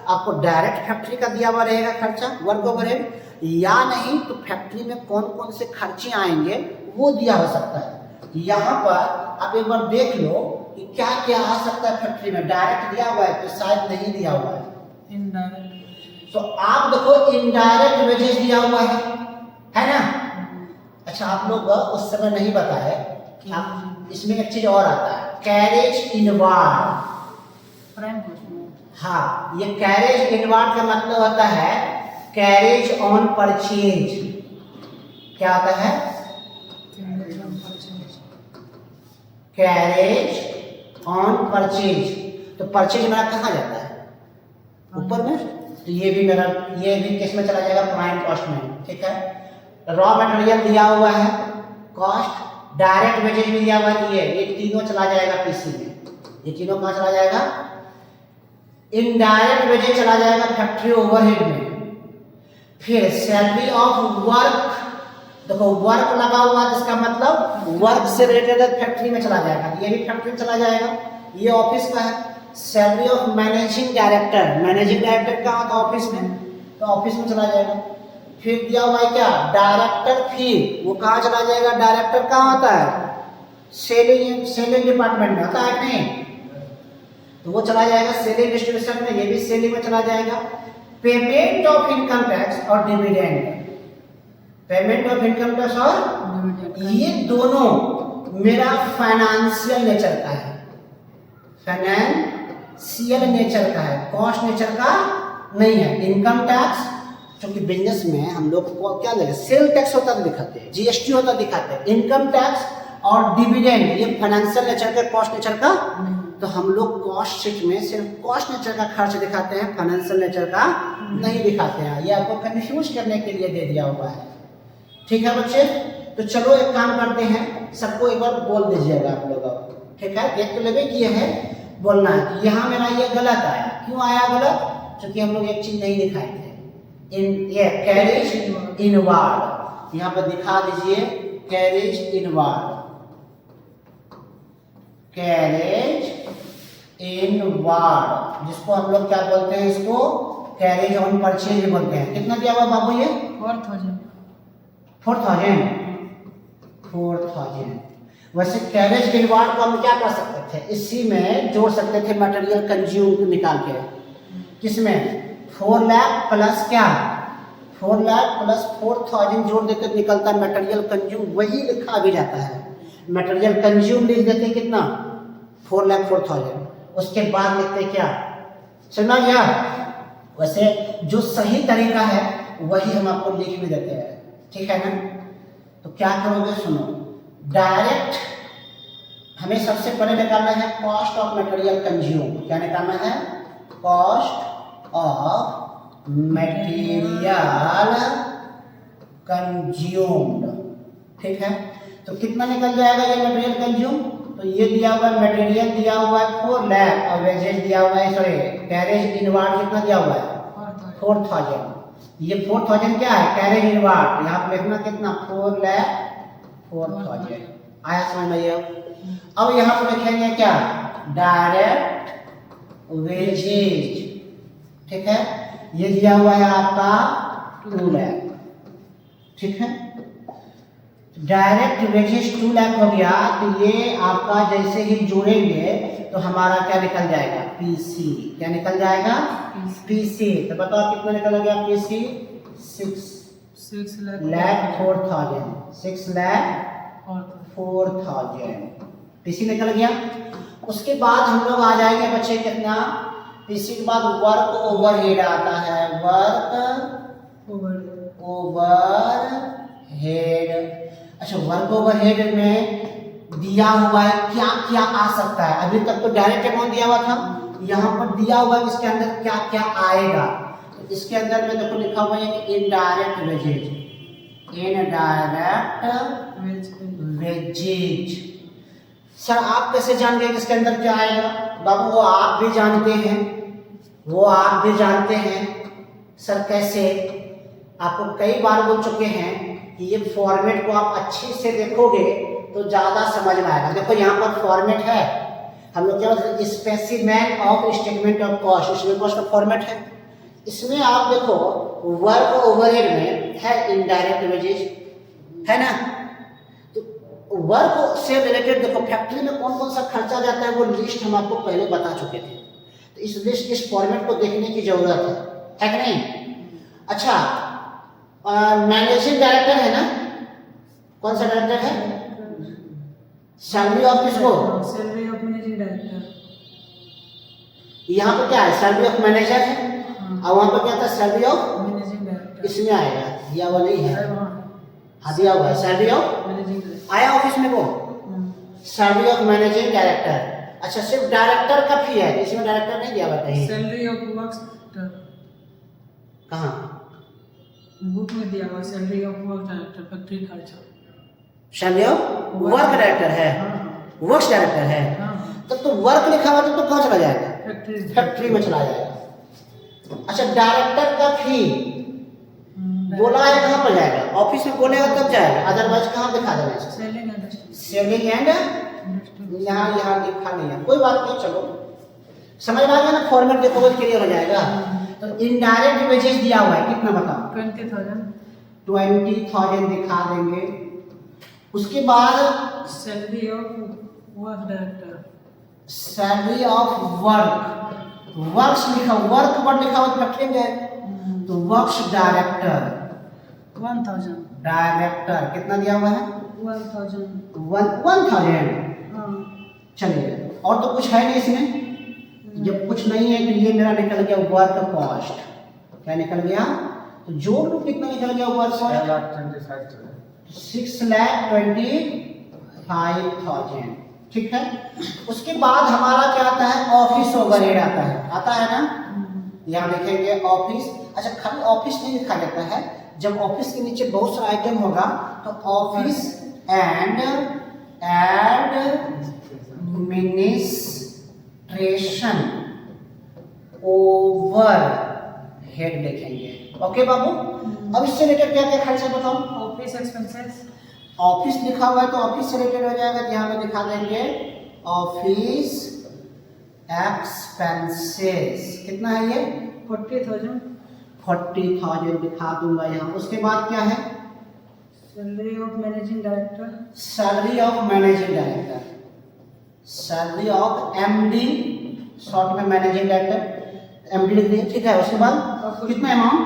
आपको डायरेक्ट फैक्ट्री का दिया हुआ रहेगा खर्चा वर्क ओवरहेड, या नहीं तो फैक्ट्री में कौन कौन से खर्चे आएंगे वो दिया हो सकता है। यहाँ पर आप एक बार देख लो कि क्या क्या आ सकता है फैक्ट्री में, डायरेक्ट दिया हुआ है तो शायद नहीं दिया हुआ है, इनडायरेक्ट, तो आप देखो इनडायरेक्ट वेजेस दिया हुआ है ना। अच्छा आप लोग उस समय नहीं बताए, आप इसमें एक चीज और आता है कैरेज इनवार्ड, प्राइम कॉस्ट में, हाँ ये कैरेज इनवार्ड का मतलब होता है कैरेज ऑन परचेज, क्या होता है कैरेज ऑन परचेज, तो परचेज मेरा कहाँ जाता है ऊपर में, तो ये भी मेरा ये भी किस में चला जाएगा प्राइम कॉस्ट में, ठीक है। रॉ मटेरियल दिया हुआ है कॉस्ट, डायरेक्ट वेजेज भी दिया हुआ है, ये तीनों चला जाएगा पीसी में, ये तीनों कहाँ चला जाएगा, इनडायरेक्ट वेजेज चला जाएगा फैक्ट्री ओवरहेड में। फिर सैलरी ऑफ वर्क, देखो वर्क लगा हुआ है इसका मतलब वर्क से रिलेटेड फैक्ट्री में चला जाएगा, ये भी फैक्ट्री में चला जाएगा, ये ऑफिस का है। Salary of managing director, managing director का होता है ऑफिस में, तो ऑफिस में चला जाएगा। फिर दिया हुआ है क्या डायरेक्टर फी, वो कहाँ चला जाएगा, डायरेक्टर कहाँ होता है सेलिंग डिपार्टमेंट में होता है नहीं, तो वो चला जाएगा सेलिंग डिस्ट्रीब्यूशन में, ये भी सेलिंग में चला जाएगा। पेमेंट ऑफ इनकम टैक्स और dividend, payment of income tax और ये दोनों मेरा फाइनेंशियल नेचर का है, फाइनेंशियल नेचर का है, कॉस्ट नेचर का नहीं है। इनकम टैक्स क्योंकि बिजनेस में हम लोग को क्या लगे सेल टैक्स होता है दिखाते हैं, जीएसटी होता दिखाते हैं, इनकम टैक्स और डिविडेंड ये फाइनेंशियल नेचर का कॉस्ट नेचर का, तो हम लोग कॉस्ट शीट में सिर्फ कॉस्ट नेचर का खर्च दिखाते हैं, फाइनेंशियल नेचर का नहीं दिखाते हैं। ये आपको कंफ्यूज करने के लिए दे दिया हुआ है। ठीक है बच्चे, तो चलो एक काम करते हैं, सबको एक बार बोल दीजिएगा आप लोग। ठीक है, देख तो लेवे कि है बोलना है कि यहाँ मेरा ये गलत आया। क्यों आया गलत? क्योंकि हम लोग एक चीज नहीं दिखाए थे, इन ये कैरेज इनवार्ड। यहाँ पर दिखा दीजिए कैरेज इनवार्ड, कैरेज इनवार्ड, जिसको हम लोग क्या बोलते हैं, इसको कैरेज ऑन परचेज बोलते हैं। कितना दिया हुआ बाबू ये? 4,000। वैसे कैरेज इनवार्ड को हम क्या कर सकते थे, इसी में जोड़ सकते थे मटेरियल कंज्यूम निकाल के। किसमें? 4 लाख प्लस क्या, 4 लाख प्लस 4,000 जोड़ देते निकलता मटेरियल कंज्यूम, वही लिखा भी जाता है। मटेरियल कंज्यूम लिख देते कितना, 4 लाख 4,000, उसके बाद लिखते क्या, समझ गया? वैसे जो सही तरीका है वही हम आपको लिख भी देते हैं, ठीक है ना? तो क्या करोगे, सुनो, डायरेक्ट हमें सबसे पहले निकालना है कॉस्ट ऑफ मटेरियल कंज्यूम। क्या निकालना है? Cost of material consumed. ठीक है, तो कितना निकल जाएगा ये मटेरियल कंज्यूम? तो ये दिया हुआ है, मटेरियल दिया हुआ है 4 लाख और वेजेज दिया हुआ है, सॉरी कैरेज इनवार्ड कितना दिया हुआ है? 4,000। ये 4,000 क्या है? Carriage inward. यहाँ पे लिखना कितना, 4 लाख 4,000। आया समझ में? ये अब यहाँ पे लिखेंगे क्या, डायरेक्ट वेजेज। ठीक है, ये दिया हुआ है आपका 2 लाख। ठीक है, डायरेक्ट वेजेज 2 लाख हो गया। तो ये आपका जैसे ही जोड़ेंगे तो हमारा क्या निकल जाएगा, पीसी। क्या निकल जाएगा? पीसी। तो बताओ कितना निकल गया पीसी? 6 लाख 4,000। 6 लाख 4,000 पीसी निकल गया। उसके बाद हम लोग आ जाएंगे बच्चे कितना, पीसी के बाद वर्क ओवरहेड आता है। Work overhead. अच्छा, वर्क ओवरहेड में दिया हुआ है क्या क्या आ सकता है। अभी तक तो डायरेक्ट अमाउंट दिया हुआ था, यहाँ पर दिया हुआ है इसके अंदर क्या क्या आएगा। तो इसके अंदर में देखो लिखा हुआ है indirect wages. Indirect wages. Sir आप कैसे जान गए इसके अंदर क्या आएगा? बाबू वो आप भी जानते हैं, वो आप भी जानते हैं। सर कैसे? आपको कई बार बोल चुके हैं कि ये फॉर्मेट को आप अच्छे से देखोगे तो ज़्यादा समझ में आएगा। देखो यहाँ पर फॉर्मेट है, हम लोग क्या बोलते हैं, specimen of statement of cost. इसमें कॉस्ट का फॉर्मेट है। इसमें आप देखो वर्क ओवरहेड में है इनडायरेक्ट वेजेज, है ना? तो वर्क से रिलेटेड देखो फैक्ट्री में कौन कौन सा खर्चा जाता है वो लिस्ट हम आपको पहले बता चुके थे। तो इस लिस्ट, इस फॉर्मेट को देखने की जरूरत है कि नहीं? अच्छा, मैनेजिंग डायरेक्टर है ना, कौन सा डायरेक्टर है? सैलरी ऑफ किसको? Salary of managing director. यहाँ पर क्या है, सैलरी ऑफ मैनेजर है, और वहाँ पर क्या था, सैलरी ऑफ मैनेजिंग डायरेक्टर। इसमें आएगा, दिया हुआ नहीं है, हाँ दिया हुआ है सैलरी ऑफ मैनेजिंग डायरेक्टर आया ऑफिस में वो सैलरी ऑफ मैनेजिंग डायरेक्टर। अच्छा, सिर्फ डायरेक्टर का फी है, इसमें डायरेक्टर नहीं दिया हुआ कहीं। सैलरी ऑफ वर्क्स कहाँ बुक में दिया हुआ, salary of work director factory खर्चा। सैलरी ऑफ वर्क डायरेक्टर है, वर्क्स डायरेक्टर है। तब तो वर्क लिखा हुआ तो कहाँ चला जाएगा? फैक्ट्री में चला जाएगा। अच्छा, डायरेक्टर का फी बोला है कहाँ पर जाएगा? ऑफिस में बोलेगा तब जाएगा, अदरवाइज कहाँ दिखा देना है? सेलिंग एंड यहाँ लिखा नहीं है, कोई बात नहीं, चलो समझ में आ गया ना? फॉर्मेट देखो तो क्लियर हो जाएगा। तो इनडायरेक्ट वेजेस दिया हुआ है कितना बताओ? 20,000 दिखा देंगे। उसके बाद salary of work director, salary of work, works लिखा, वर्क वर्ड लिखा हुआ फैक्ट्री में, तो वर्क्स डायरेक्टर 1,000 डायरेक्टर कितना दिया हुआ है? 1,000। चलिए, और तो कुछ है नहीं इसमें। जब कुछ नहीं है तो ये मेरा निकल गया वर्क कॉस्ट। क्या निकल गया? तो जोड़ लो कितना निकल गया वर्क कॉस्ट? 6,25,000। ठीक है। उसके बाद हमारा क्या आता है, ऑफिस ओवरहेड आता है ना। यहाँ देखेंगे ऑफिस। अच्छा, खाली ऑफिस नहीं लिखा जाता है, जब ऑफिस के नीचे बहुत सारा आइटम होगा तो office and administration over head लिखेंगे। ओके बाबू। अब इससे रिलेटेड क्या क्या खर्चा बताओ। ऑफिस एक्सपेंसेस, ऑफिस लिखा हुआ है तो ऑफिस से रिलेटेड हो जाएगा, यहाँ पे दिखा देंगे ऑफिस एक्सपेंसेस। कितना है ये, 40,000। 40,000 दिखा दूंगा यहाँ। उसके बाद क्या है, salary of managing director, salary of managing director, salary of MD, short में मैनेजिंग डायरेक्टर एमडी लिख दिए। ठीक है। उसके बाद कितना अमाउंट,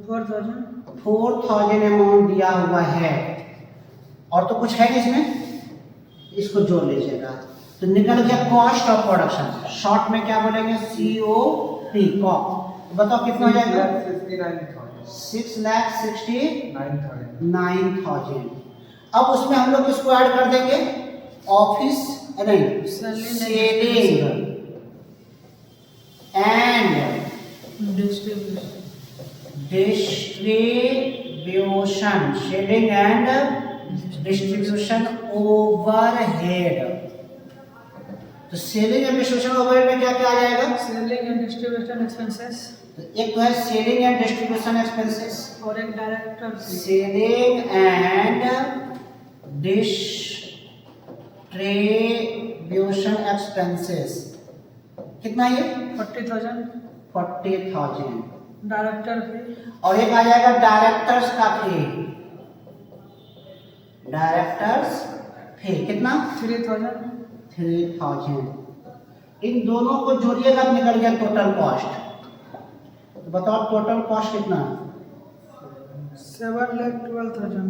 4,000। 4,000 अमाउंट दिया हुआ है। और तो कुछ है नहीं इसमें, इसको जोड़ लीजिएगा तो निकल गया कॉस्ट ऑफ प्रोडक्शन। शॉर्ट में क्या बोलेंगे, COP, कॉप। बताओ कितना हो जाएगा, 6,69,000। अब उसमें हम लोग इसको ऐड कर देंगे, ऑफिस नहीं, selling and distribution, shedding and distribution overhead. तो सेलिंग एंड डिस्ट्रीब्यूशन ओवरहेड में क्या क्या आ जाएगा, सेलिंग एंड डिस्ट्रीब्यूशन एक्सपेंसेस, तो एक तो है सेलिंग एंड डिस्ट्रीब्यूशन एक्सपेंसेस, और एक director selling and distribution expenses. कितना ये, 40,000। 40,000। डायरेक्टर फी, और एक आ जाएगा डायरेक्टर्स का फी, डायरेक्टर्स फी कितना, 3,000। 3,000। इन दोनों को जोड़िएगा तो निकल गया टोटल कॉस्ट। तो बताओ टोटल कॉस्ट कितना, 7,12,000।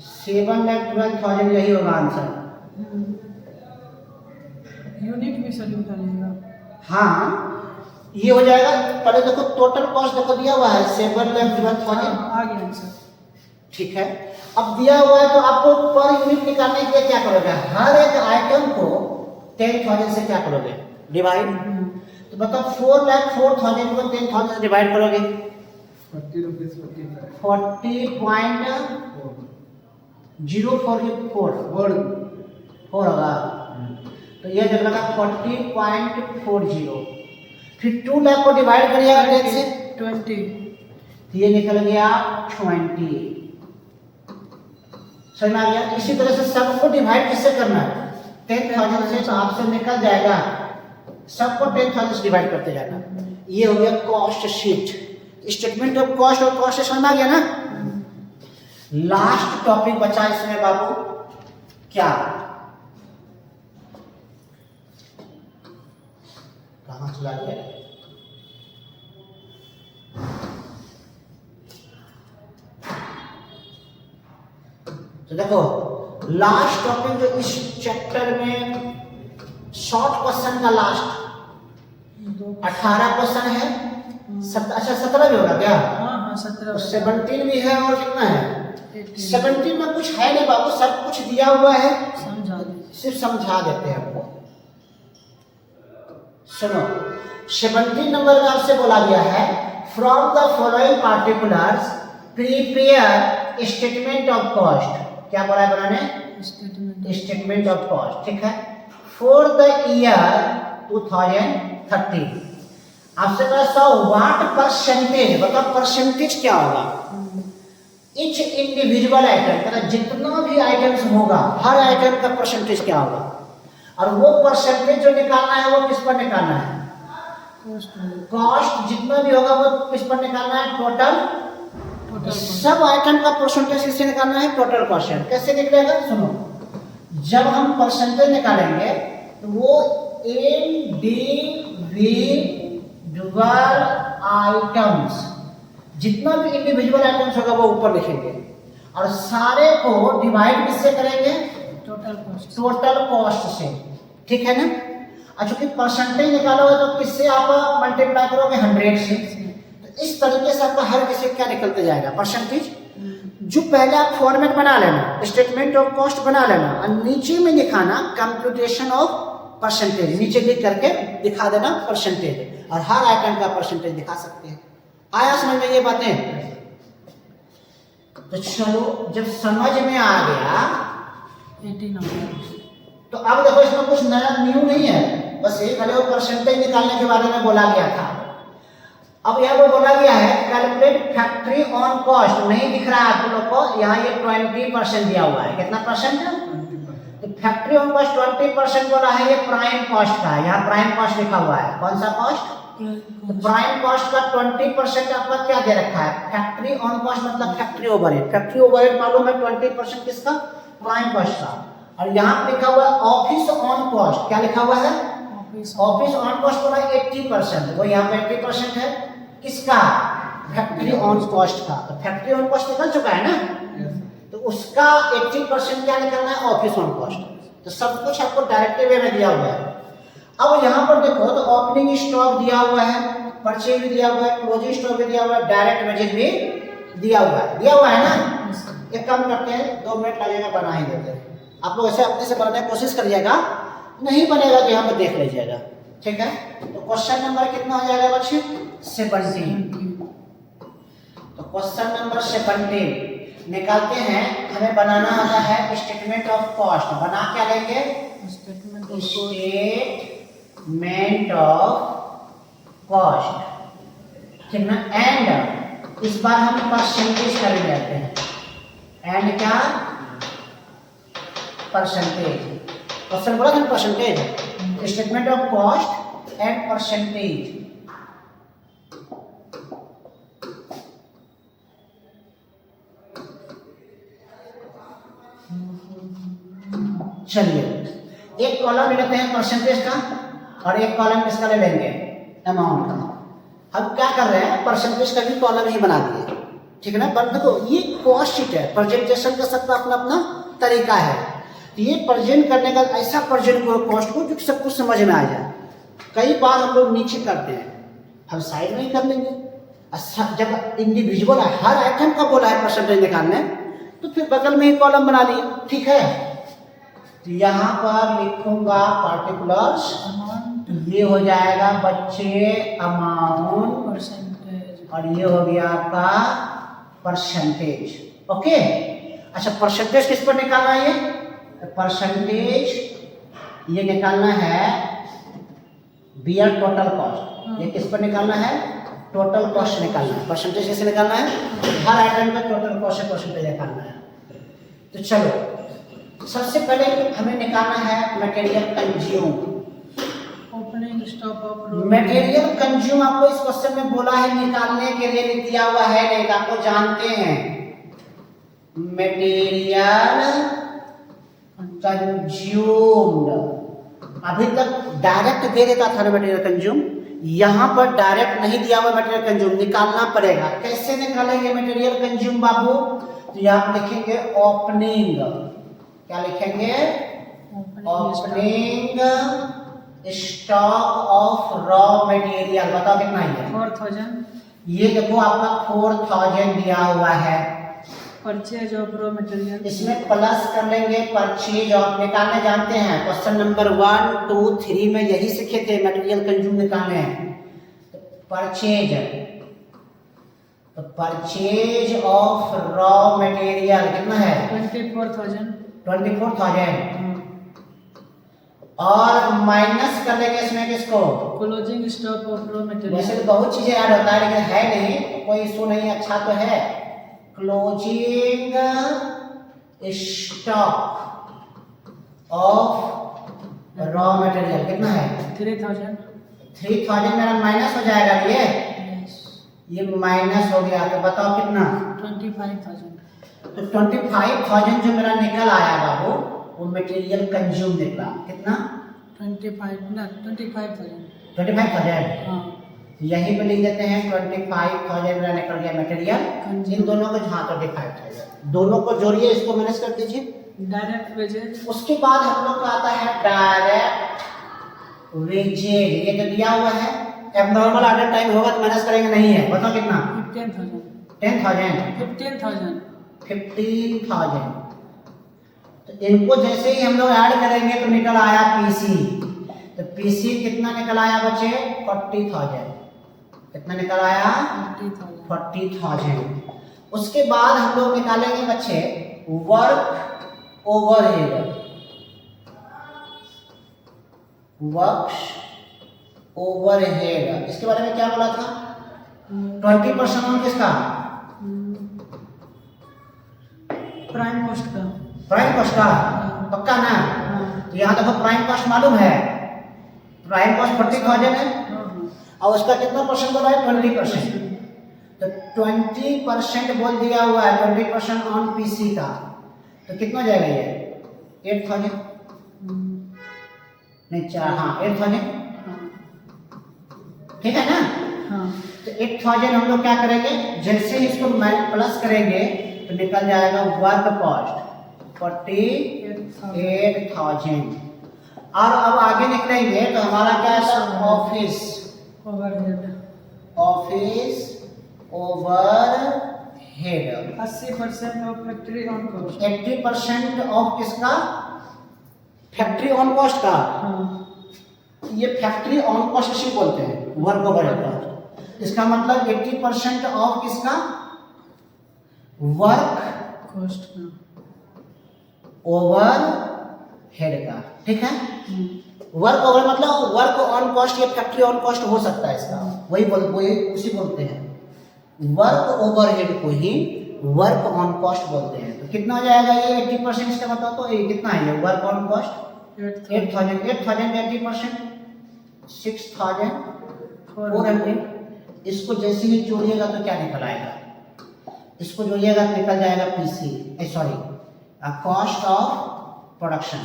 7,12,000, यही होगा आंसर। यूनिट भी सर निकालिएगा। हाँ, ये हो जाएगा। पहले देखो टोटल कॉस्ट देखो दिया हुआ है 7,12,000। आ गया आंसर। ठीक है। अब दिया हुआ है तो आपको पर यूनिट निकालने के लिए क्या करोगे, हर एक आइटम को 10,000 से क्या करोगे, डिवाइड। तो बताओ 4,04,000 को 10,000 से डिवाइड करोगे, 40.04 होगा। तो ये जब लगा 40.40। फिर 2 लाख को डिवाइड करिएगा 10 से, 20। तो ये निकल गया 20। समझ में आ गया। इसी तरह से सबको डिवाइड किससे करना है, 10,000 से। तो आपसे निकल जाएगा, सबको 10,000 से डिवाइड करते जाना। ये हो गया cost sheet, statement of cost. और कॉस्ट समझ में आ गया ना। लास्ट टॉपिक बचा इसमें बाबू, क्या, कहां चला गया, तो देखो लास्ट टॉपिक जो इस चैप्टर में शॉर्ट क्वेश्चन का लास्ट 18 क्वेश्चन है। अच्छा 17 भी होगा क्या, हाँ 17। 17 भी है। और कितना है, 17 में कुछ है नहीं बाबू, सब कुछ दिया हुआ है, समझा दीजिए। सिर्फ समझा देते हैं आपको। सुनो, 17 नंबर में आपसे बोला गया है, from the following particulars prepare statement of cost. क्या बोला है बनाने, स्टेटमेंट ऑफ कॉस्ट। ठीक है। फॉर द ईयर 2030 आपसे कहा 100 वाट परसेंटेज, बताओ परसेंटेज क्या होगा, इच इंडिविजुअल आइटम, मतलब जितना भी आइटम्स होगा हर आइटम का परसेंटेज क्या होगा। और वो परसेंटेज जो निकालना है वो किस पर निकालना है, कॉस्ट जितना भी होगा वो किस पर निकालना है, टोटल। सब आइटम का परसेंटेज किससे निकालना है, टोटल परसेंट। कैसे निकलेगा, सुनो, जब हम परसेंटेज निकालेंगे तो वो इंडिविजुअल आइटम्स, जितना भी इंडिविजुअल आइटम्स होगा वो ऊपर लिखेंगे, और सारे को डिवाइड किससे करेंगे, टोटल कॉस्ट से। ठीक है ना। और चूंकि परसेंटेज निकालोगे तो किससे आप मल्टीप्लाई करोगे, 100 से। तो इस तरीके से आपका हर किसी क्या निकलते जाएगा, परसेंटेज। जो पहले आप फॉर्मेट बना लेना, स्टेटमेंट ऑफ कॉस्ट बना लेना और नीचे में दिखाना कंप्यूटेशन ऑफ परसेंटेज, नीचे क्लिक करके दिखा देना परसेंटेज और हर आइटम का परसेंटेज दिखा सकते हैं। आया समझ में ये बातें? तो चलो जब समझ में आ गया 18 नंबर। तो अब देखो इसमें कुछ नया न्यू नहीं है, बस ये खाली वो परसेंटेज निकालने के बारे में बोला गया था। अब यहाँ पर बोला गया है कैलकुलेट फैक्ट्री ऑन कॉस्ट, नहीं दिख रहा है आप लोग को, यहाँ ये 20% दिया हुआ है। कितना परसेंट है? तो फैक्ट्री ऑन कॉस्ट 20% बोला है, ये प्राइम कॉस्ट का है, यहाँ प्राइम कॉस्ट लिखा हुआ है। कौन सा कॉस्ट? तो प्राइम कॉस्ट का 20% आपका क्या दे रखा है? फैक्ट्री ऑन कॉस्ट मतलब फैक्ट्री ओवरहेड। फैक्ट्री ओवरहेड मालूम है 20% किसका? प्राइम कॉस्ट का। और यहाँ पे लिखा हुआ है ऑफिस ऑन कॉस्ट, क्या लिखा हुआ है? ऑफिस ऑन कॉस्ट बोला 80%, वो यहाँ पे 80% है किसका? फैक्ट्री ऑन कॉस्ट का। तो फैक्ट्री ऑन कॉस्ट निकल चुका है ना, तो उसका 80% क्या निकलना है? Office on cost. तो सब कुछ आपको डायरेक्ट वे में दिया हुआ है। अब यहाँ पर देखो तो ओपनिंग स्टॉक दिया हुआ है, परचेज भी दिया हुआ है, क्लोजिंग स्टॉक भी दिया हुआ है, डायरेक्ट वेजेज भी दिया हुआ है ना। एक काम करते हैं, 2 मिनट लगेगा, बना ही देते हैं। आप लोग ऐसे अपने से बनाने की कोशिश करिएगा, नहीं बनेगा तो यहाँ पर देख लीजिएगा, ठीक है। तो क्वेश्चन नंबर कितना हो जाएगा बच्चे? 17। तो क्वेश्चन नंबर 17 निकालते हैं। हमें बनाना आता है स्टेटमेंट ऑफ कॉस्ट। बना क्या लेंगे? स्टेटमेंट ऑफ कॉस्ट, ठीक ना। एंड इस बार हम परसेंटेज कर लेते हैं। एंड क्या? परसेंटेज। क्वेश्चन बोला था percentage, statement of cost and percentage. चलिए एक कॉलम ले लेते हैं परसेंटेज का और एक कॉलम किसका ले लेंगे? अमाउंट का। हम क्या कर रहे हैं, परसेंटेज का भी कॉलम ही बना दिए, ठीक है ना। बट देखो ये कॉस्ट शीट है, प्रेजेंटेशन का सबका अपना अपना तरीका है। तो ये प्रेजेंट करने का ऐसा प्रेजेंट करो कॉस्ट को जो सब कुछ समझ में आ जाए। कई बार हम लोग नीचे करते हैं, हम साइड में ही कर लेंगे। अच्छा जब इंडिविजुअल हर आइटम का बोला है परसेंटेज निकालने, तो फिर बगल में ही कॉलम बना लिए, ठीक है। तो यहाँ पर लिखूंगा पार्टिकुलर्स, ये हो जाएगा बच्चे अमाउंट परसेंटेज, और ये हो गया आपका परसेंटेज। ओके। अच्छा परसेंटेज किस पर निकालना है? ये परसेंटेज ये निकालना है बियर टोटल कॉस्ट। ये किस पर निकालना है? टोटल कॉस्ट निकालना है। परसेंटेज कैसे निकालना है? हर आइटम का टोटल कॉस्ट से परसेंटेज निकालना है। तो चलो सबसे पहले हमें निकालना है material consume. Opening stock of material consume आपको इस क्वेश्चन में बोला है निकालने के लिए, दिया हुआ है नहीं, आपको जानते हैं मटेरियल कंज्यूम्ड। अभी तक डायरेक्ट दे देता था ना मटेरियल कंज्यूम, यहाँ पर डायरेक्ट नहीं दिया हुआ मटेरियल कंज्यूम, निकालना पड़ेगा। कैसे निकालेंगे मटेरियल कंज्यूम बाबू? तो यहाँ लिखेंगे ओपनिंग, क्या लिखेंगे? Opening stock of raw material. बताओ कितना है? 4000। ये देखो आपका 4000 दिया हुआ है। परचेज ऑफ रॉ मटेरियल, इसमें प्लस कर लेंगे परचेज ऑफ। निकालने जानते हैं क्वेश्चन नंबर 1, 2, 3 में यही सीखे थे, मटेरियल कंज्यूम निकालने हैं। तो परचेज, तो परचेज ऑफ रॉ मटेरियल कितना है? 24,000। 24,000 और माइनस कर लेंगे इसमें किसको? Closing stock of raw material. वैसे तो बहुत चीजें ऐड होता है लेकिन है नहीं, कोई इशू नहीं, अच्छा तो है। Closing stock of raw material कितना है? 3000। 3000 मेरा माइनस हो जाएगा, ये माइनस हो गया। तो बताओ कितना? 25,000। तो 25,000 जो मेरा निकल आया बाबू, वो मटेरियल कंज्यूम निकला। कितना? 25,000। 25,000। हाँ, यहीं पे लिख देते हैं 25,000 मेरा निकल गया मटेरियल। इन दोनों को जहाँ 25,000 दोनों को जोड़िए, इसको मैनेज कर दीजिए। Direct wages. उसके बाद हम लोग का आता है डायरेक्ट वेजेज। ये तो दिया हुआ है, एबनॉर्मल ऑर्डर टाइम होगा तो माइनस करेंगे, नहीं है। बताओ कितना? 15,000। 10,000। 15,000। 15,000। तो इनको जैसे ही हम लोग ऐड करेंगे तो निकल आया पीसी। तो पीसी कितना निकल आया बच्चे? 40,000। कितना निकल आया? 40,000। उसके बाद हम लोग निकालेंगे बच्चे वर्क ओवरहेड। वर्क ओवरहेड इसके बारे में क्या बोला था? 20% ऑन किसका? प्राइम कॉस्ट का। प्राइम कॉस्ट का पक्का ना? तो यहाँ देखो प्राइम कॉस्ट मालूम है, प्राइम कॉस्ट 40,000 है और उसका कितना परसेंट बोला है? 20%। तो 20% बोल दिया हुआ है, 20% ऑन पीसी का। तो कितना हो जाएगा ये? 8,000 नहीं 4, हाँ 8,000, ठीक है ना? तो 8,000 हम लोग क्या करेंगे, जैसे ही इसको प्लस करेंगे तो निकल जाएगा वर्क कॉस्ट 48,000। और अब आगे निकलेंगे तो हमारा क्या है? Office overhead office overhead 80% of factory on cost. 80% of किसका? फैक्ट्री ऑन कॉस्ट का। ये फैक्ट्री ऑन कॉस्ट इसी बोलते हैं, वर्क ओवरहेड कॉस्ट। इसका मतलब 80% ऑफ किसका? वर्क कॉस्ट का ओवरहेड का, ठीक है? वर्क ओवर मतलब वर्क ऑन कॉस्ट या फैक्ट्री ऑन कॉस्ट हो सकता है इसका, वही उसी बोलते हैं। वर्क ओवरहेड को ही वर्क ऑन कॉस्ट बोलते हैं। तो कितना हो जाएगा ये 80%? इसका मतलब तो ये कितना है? ये वर्क ऑन कॉस्ट 8,000 80% 6,400। इसको जैसे ही जोड़िएगा तो क्या निकल आएगा? इसको जोड़िएगा तो निकल जाएगा PC, sorry cost of production.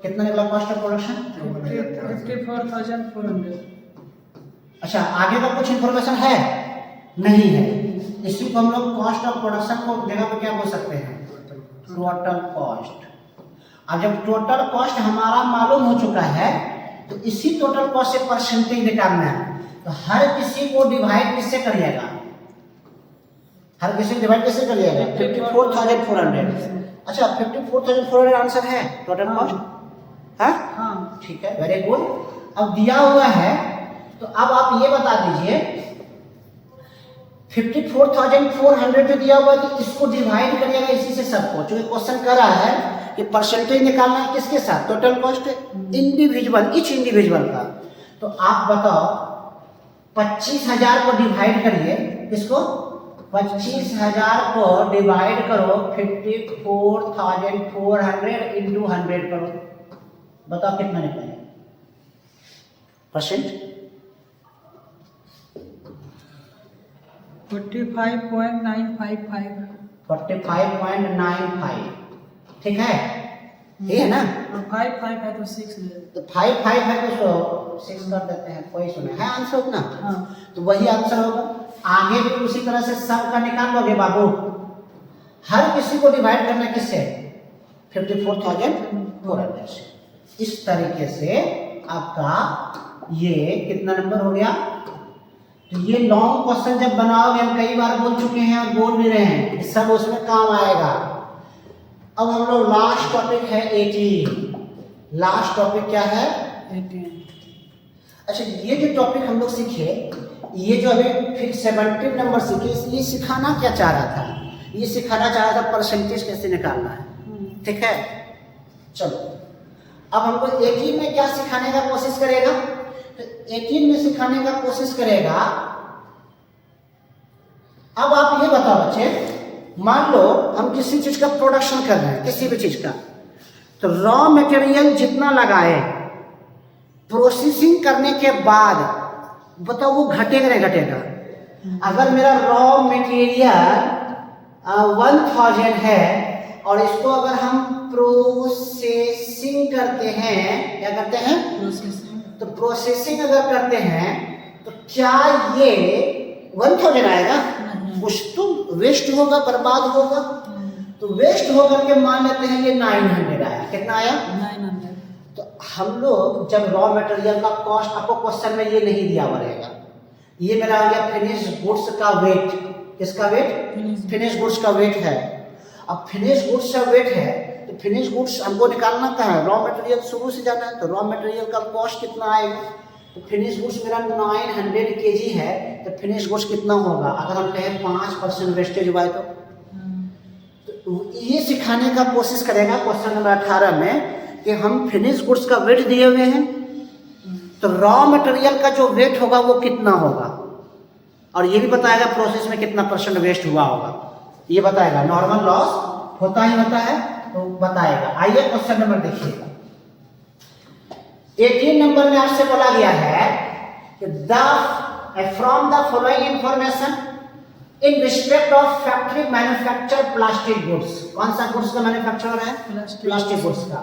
कितना निकला कॉस्ट ऑफ प्रोडक्शन? 54,400। अच्छा आगे का कुछ इंफॉर्मेशन है? नहीं है। इसी को हम लोग कॉस्ट ऑफ प्रोडक्शन को जगह पे क्या बोल सकते हैं? Total cost. अब जब टोटल कॉस्ट हमारा मालूम हो चुका है तो इसी टोटल कॉस्ट से परसेंटेज निकालना है। तो हर किसी को डिवाइड किससे करिएगा? हर किसी को डिवाइड किससे करिएगा? 54,400। अच्छा 54,400 आंसर है टोटल कॉस्ट? हाँ ठीक है, वेरी गुड। अब दिया हुआ है तो अब आप ये बता दीजिए 54,400 जो दिया हुआ है तो इसको डिवाइड करिएगा इसी से सबको, क्योंकि क्वेश्चन कर रहा है कि परसेंटेज निकालना है किसके साथ? Total cost individual, each individual का। तो आप बताओ 25,000 को डिवाइड करिए, इसको 25,000 को डिवाइड करो 54,400 इंटू 100 करो, बताओ कितना निकलेगा परसेंट? 45.955। 45.95, ठीक है? ये है ना? 5 है तो 6 ले। तो 5 है तो 6 कर देते हैं, कोई सुने है आंसर उतना? तो वही आंसर होगा। आगे भी उसी तरह से सब का निकाल लोगे बाबू। हर किसी को डिवाइड करना किससे? 54,400 से। इस तरीके से आपका ये कितना नंबर हो गया? तो ये लॉन्ग क्वेश्चन जब बनाओगे, हम कई बार बोल चुके हैं और बोल भी रहे हैं, सब उसमें काम आएगा। अब हम लोग लास्ट टॉपिक है 18। लास्ट टॉपिक क्या है? 18। अच्छा ये जो टॉपिक हम लोग सीखे, ये जो अभी फिर 17 नंबर सीखे, ये सिखाना क्या चाह रहा था? ये सिखाना चाह रहा था परसेंटेज कैसे निकालना है, ठीक है? चलो अब हमको 18 में क्या सिखाने का कोशिश करेगा? तो 18 में सिखाने का कोशिश करेगा। अब आप ये बताओ बच्चे, मान लो हम किसी चीज का प्रोडक्शन कर रहे हैं, किसी भी चीज का, तो रॉ मटेरियल जितना लगाए प्रोसेसिंग करने के बाद बताओ वो घटेगा नहीं घटेगा? अगर मेरा रॉ मटेरियल 1000 है और इसको अगर हम प्रोसेसिंग करते हैं, क्या करते हैं? तो प्रोसेसिंग अगर करते हैं तो क्या ये 1000 आएगा? कुछ तो वेस्ट होगा, बर्बाद होगा। तो वेस्ट होकर के मान लेते हैं ये 900 आया। कितना आया? 900। तो हम लोग जब रॉ मटेरियल का कॉस्ट, आपको क्वेश्चन में ये नहीं दिया हुआ रहेगा, ये मेरा आ गया फिनिश गुड्स का वेट। किसका वेट? फिनिश गुड्स का वेट है। अब फिनिश गुड्स का वेट है, तो फिनिश गुड्स हमको निकालना कहाँ है, रॉ मटेरियल शुरू से जाना है, तो रॉ मटेरियल का कॉस्ट कितना आएगा, तो फिनिश गुड्स मेरा 900 kg है, तो फिनिश गुड्स कितना होगा, अगर हम कहें 5% वेस्टेज हुआ है तो ये सिखाने का कोशिश करेगा क्वेश्चन नंबर 18 में कि हम फिनिश गुड्स का वेट दिए हुए हैं, तो रॉ मटेरियल का जो वेट होगा वो कितना होगा, और ये भी बताएगा प्रोसेस में कितना % वेस्ट हुआ होगा, ये बताएगा। नॉर्मल लॉस होता ही होता है तो बताएगा। आइए क्वेश्चन नंबर देखिएगा। 18 नंबर में आपसे बोला गया है कि from the following information in respect of factory manufacture plastic goods, कौन सा गुड्स का मैन्युफैक्चर हो रहा है, प्लास्टिक गुड्स का।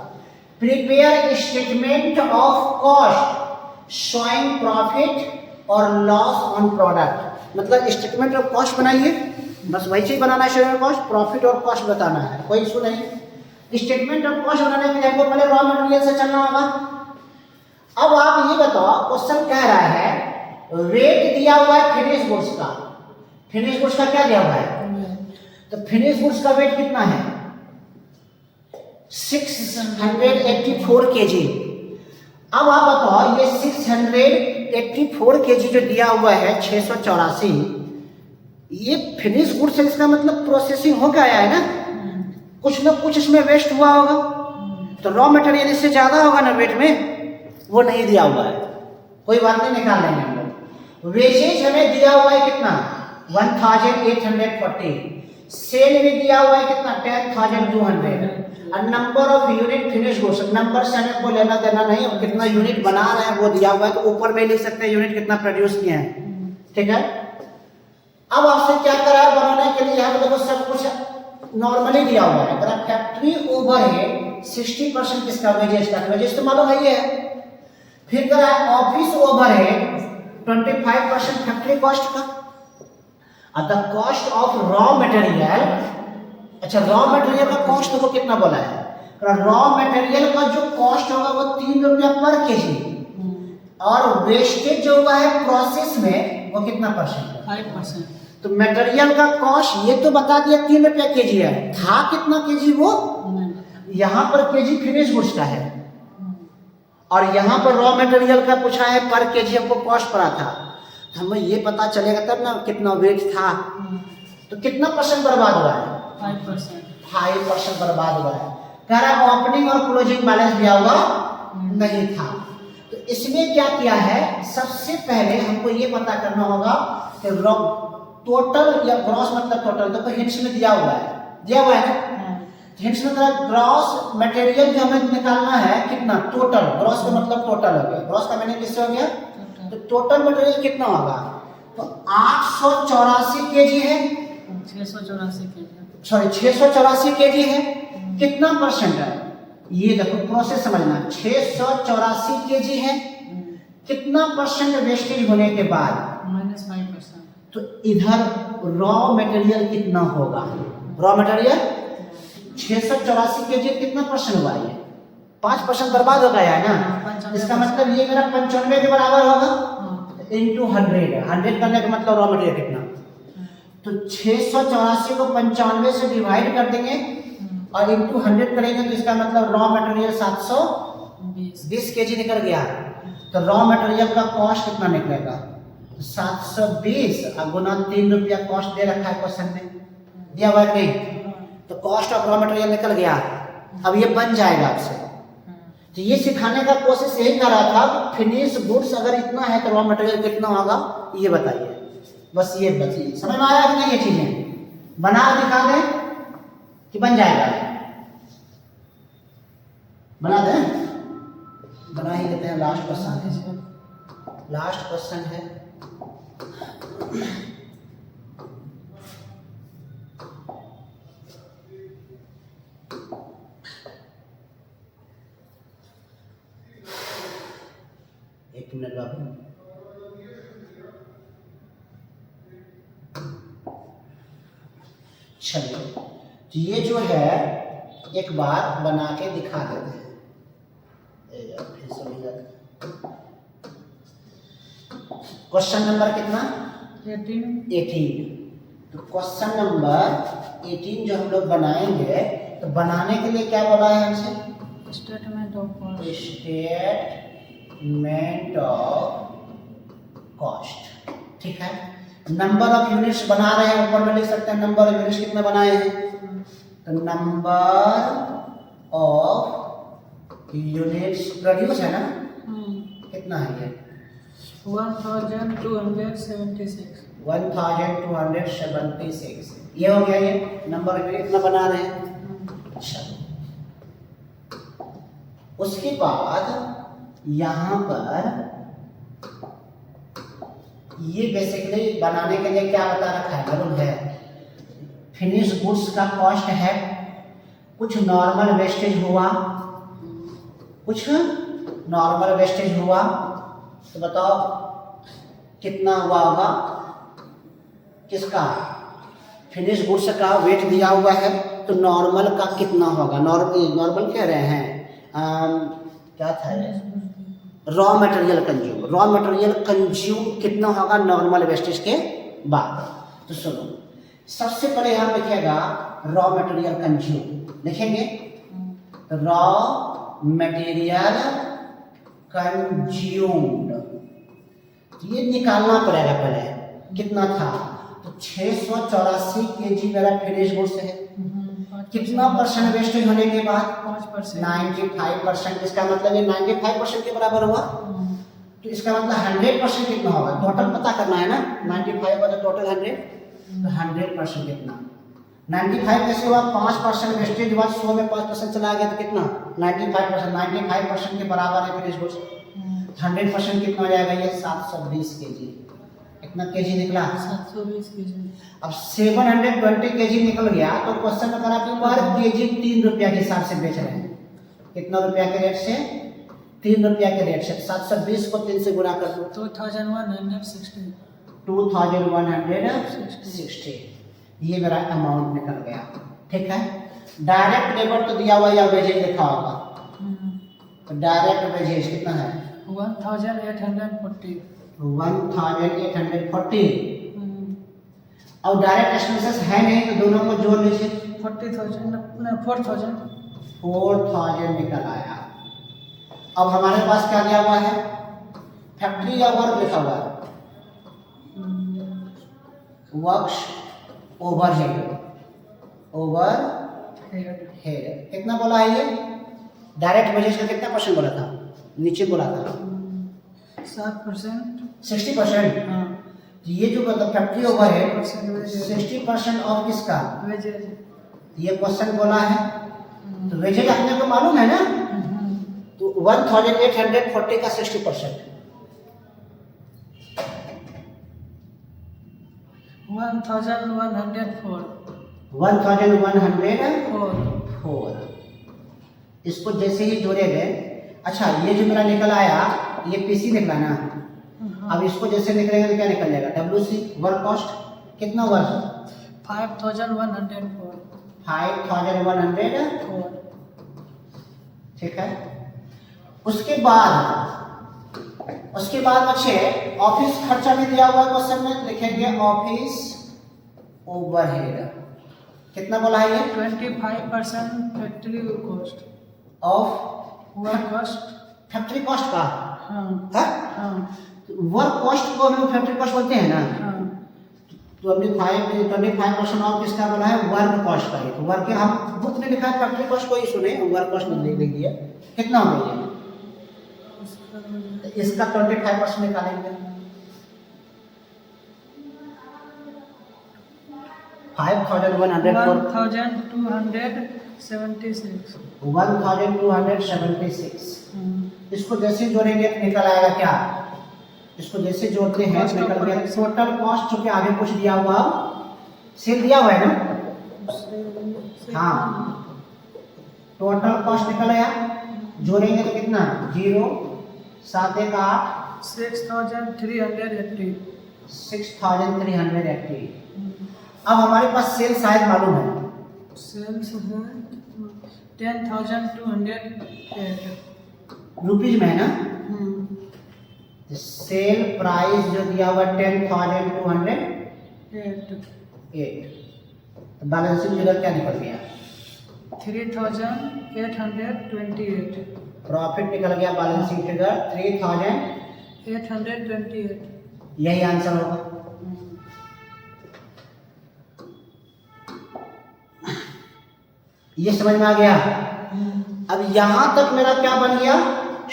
Prepare statement of cost showing profit और लॉस ऑन प्रोडक्ट, मतलब स्टेटमेंट ऑफ कॉस्ट बनाइए, बस वही चीज बनाना है, शेयर कॉस्ट, प्रॉफिट और कॉस्ट बताना है, कोई इशू नहीं। स्टेटमेंट ऑफ कॉस्ट बनाने के लिए हमको पहले रॉ मटेरियल से चलना होगा। अब आप ये बताओ, क्वेश्चन कह रहा है वेट दिया हुआ है फिनिश गुड्स का, फिनिश गुड्स का क्या दिया हुआ है, तो फिनिश गुड्स का वेट कितना है 684 kg। अब आप बताओ ये 684 kg जो दिया हुआ है 684, ये फिनिश गुड्स है, इसका मतलब प्रोसेसिंग होकर आया है ना, कुछ ना कुछ इसमें वेस्ट हुआ होगा, तो रॉ मटेरियल इससे ज्यादा होगा ना वेट में, वो नहीं दिया हुआ है, कोई बात नहीं, निकाल लेंगे हम लोग। वेजेज हमें दिया हुआ है कितना 1840, सेल में दिया हुआ है कितना 10,200, और number of unit finish goods, number से हमें कोई लेना देना नहीं, और कितना यूनिट बना रहे हैं वो दिया हुआ है, तो ऊपर में लिख सकते हैं यूनिट कितना प्रोड्यूस किए हैं, ठीक है। अब आपसे क्या करा है बनाने के लिए, यहाँ पे देखो सब कुछ नॉर्मली दिया हुआ है, अगर फैक्ट्री ओवरहेड 60% किसका, वेजेज का, वेजेज तो मालूम है ये है, फिर करा ऑफिस ओवरहेड 25% फैक्ट्री कॉस्ट का, और the cost of raw material, अच्छा रॉ मटेरियल का कॉस्ट देखो कितना बोला है, रॉ मटेरियल का जो कॉस्ट होगा वो 3 रुपया पर केजी, और वेस्टेज जो हुआ है प्रोसेस में वो कितना %, 5%। तो मटेरियल का कॉस्ट ये तो बता दिया 3 रुपया केजी है, था कितना केजी वो, यहाँ पर केजी फिनिश गुड्स का है, और यहाँ पर रॉ मटेरियल का पूछा है पर केजी हमको कॉस्ट पड़ा था, तो हमें ये पता चलेगा तब ना कितना वेट था, तो कितना % बर्बाद हुआ है 5% बर्बाद हुआ है। कह रहा है ओपनिंग और क्लोजिंग बैलेंस दिया हुआ नहीं था, तो इसमें क्या किया है, सबसे पहले हमको ये पता करना होगा कि टोटल या ग्रॉस मतलब टोटल, तो हिंट्स में दिया हुआ है ना, हिंट्स में तरह ग्रॉस मटेरियल जो हमें निकालना है कितना टोटल, ग्रॉस का मतलब टोटल हो गया, ग्रॉस का मीनिंग किससे हो गया, तो टोटल मटेरियल कितना होगा, तो 884 kg है, 684 kg है, कितना % है, ये देखो प्रोसेस समझना, 684 kg है, कितना % वेस्टेज होने के बाद -5%, तो इधर रॉ मटेरियल कितना होगा, रॉ मटेरियल 684 kg कितना % हुआ, ये 5% बर्बाद हो गया है ना, इसका मतलब ये मेरा 95 के बराबर होगा, इंटू 100 करने का मतलब रॉ मटेरियल कितना, तो 684 को 95 से डिवाइड कर देंगे और इंटू 100 करेंगे, तो इसका मतलब रॉ मटेरियल 720 kg निकल गया, तो रॉ मटेरियल का कॉस्ट कितना निकलेगा, 720 और गुना 3 रुपया कॉस्ट दे रखा है क्वेश्चन में, दिया हुआ नहीं, तो कॉस्ट ऑफ रॉ मटेरियल निकल गया। अब ये बन जाएगा आपसे, तो ये सिखाने का कोशिश यही कर रहा था कि फिनिश गुड्स अगर इतना है तो रॉ मटेरियल कितना होगा, ये बताइए, बस ये बताइए, समझ में आया कि नहीं, ये चीजें बना दिखा दें कि बन जाएगा, बना दें, बना ही देते हैं। लास्ट क्वेश्चन है, एक मिनट बाबू, चलिए, तो ये जो है एक बार बना के दिखा देते हैं, क्वेश्चन नंबर कितना 18। 18, तो क्वेश्चन नंबर 18 जो हम लोग बनाएंगे, तो बनाने के लिए क्या बोला है हमसे? Statement of cost. Statement of cost. ठीक है, नंबर ऑफ यूनिट्स बना रहे हैं, ऊपर में लिख सकते हैं नंबर ऑफ यूनिट्स कितने बनाए हैं। तो नंबर ऑफ यूनिट्स प्रोड्यूस है ना, कितना है ये? 1276। 1276 ये हो गया, ये नंबर ऑफ यूनिट इतना बना रहे हैं। अच्छा, उसके बाद यहाँ पर ये बेसिकली बनाने के लिए क्या बता रखा है, मालूम है? फिनिश गुड्स का कॉस्ट है, कुछ नॉर्मल वेस्टेज हुआ, कुछ नॉर्मल वेस्टेज हुआ, तो बताओ कितना हुआ होगा? किसका? फिनिश गुड्स का वेट दिया हुआ है, तो नॉर्मल का कितना होगा? नॉर्मल कह रहे हैं क्या था? Raw material consume. Raw material consume कितना होगा नॉर्मल वेस्टेज के बाद? तो सुनो, सबसे पहले यहाँ लिखेगा रॉ मटेरियल कंज्यूम, लिखेंगे रॉ मटेरियल कंज्यूम्ड। ये निकालना पड़ेगा पहले कितना था। तो 684 केजी मेरा फिनिश गुड्स है। कितना परसेंट वेस्टेज होने के बाद? 5%। 95%। इसका मतलब ये 95% के बराबर हुआ। तो इसका मतलब 100% कितना होगा? टोटल पता करना है ना, 95 और टोटल 100, तो 100% कितना? 95 कैसे हुआ? 5% वेस्टेज हुआ, 100 में 5% चला गया, तो कितना? 95%। 95% के बराबर है फिनिश गुड्स। 100% कितना हो जाएगा? ये 720 केजी। कितना केजी निकला? 720 केजी। अब 720 केजी निकल गया, तो क्वेश्चन में करा कि पर केजी 3 रुपया के हिसाब से बेच रहे हैं। कितना रुपया के रेट से? 3 रुपया के रेट से। 720 को 3 से गुणा कर दो, 2160। 2160। ये मेरा अमाउंट निकल गया। ठीक है, डायरेक्ट लेबर तो दिया हुआ या वेजेज लिखा होगा, तो डायरेक्ट वेजेज कितना है? 1840। 1840। और डायरेक्ट एक्सपेंसेस है नहीं, तो दोनों को जोड़ लीजिए। 4000 निकल आया। अब हमारे पास क्या दिया हुआ है? फैक्ट्री या वर्क लिखा हुआ है। Works overhead. ओवरहेड कितना बोला है ये? डायरेक्ट वेजेज का कितना परसेंट बोला था? नीचे बोला था 7%। 60%। हाँ, ये जो मतलब फैक्ट्री ओवरहेड 60% 60% ऑफ किसका? वेजेज। ये क्वेश्चन बोला है, तो वेजेज अपने को मालूम है ना, तो 1840 का 60%। 1104। 1104। इसको जैसे ही जोड़ेंगे, अच्छा ये जो मेरा निकल आया, ये पीसी निकला ना। अब इसको जैसे निकलेंगे तो क्या निकल जाएगा? WC वर्क कॉस्ट कितना हुआ? 5104। 5104। ठीक है, उसके बाद बच्चे ऑफिस खर्चा भी दिया हुआ है क्वेश्चन में, लिखेंगे ऑफिस ओवरहेड। कितना बोला है ये? 25% factory cost of work cost. Factory cost का हाँ है? हाँ वर्क कॉस्ट को हम लोग फैक्ट्री कॉस्ट बोलते हैं ना। हाँ। तो हमने 25% ऑफ किसका बोला है? वर्क कॉस्ट का ही। तो वर्क हम बुक में लिखा है फैक्ट्री कॉस्ट को ही सुने, वर्क कॉस्ट में लिख दिया। कितना हो गया? इसका 25% निकालेंगे। 1276। इसको जैसे जोड़ेंगे तो निकल आएगा क्या? इसको जैसे जोड़ते हैं तो निकल गया टोटल कॉस्ट, जो कि आगे कुछ दिया हुआ, सेल दिया हुआ है ना। हाँ, टोटल कॉस्ट निकल आया, जोड़ेंगे तो कितना? 0 7 1 8 6380। 6380। अब हमारे पास सेल शायद मालूम है, सेल्स है 10,208 रुपीज में है ना। सेल प्राइस जो दिया हुआ 10,208। तो बैलेंसिंग फिगर क्या निकल गया? 3828 प्रॉफिट निकल गया बैलेंसिंग फिगर 828 यही आंसर होगा। ये समझ में आ गया? अब यहां तक मेरा क्या बन गया?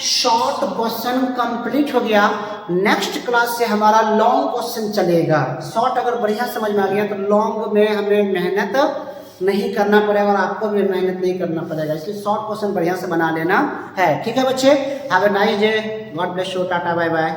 शॉर्ट क्वेश्चन कंप्लीट हो गया। नेक्स्ट क्लास से हमारा लॉन्ग क्वेश्चन चलेगा। शॉर्ट अगर बढ़िया समझ में आ गया तो लॉन्ग में हमें मेहनत नहीं करना पड़ेगा और आपको भी मेहनत नहीं करना पड़ेगा, इसलिए शॉर्ट क्वेश्चन बढ़िया से बना लेना है। ठीक है बच्चे, have a nice day, God bless you, tata bye bye.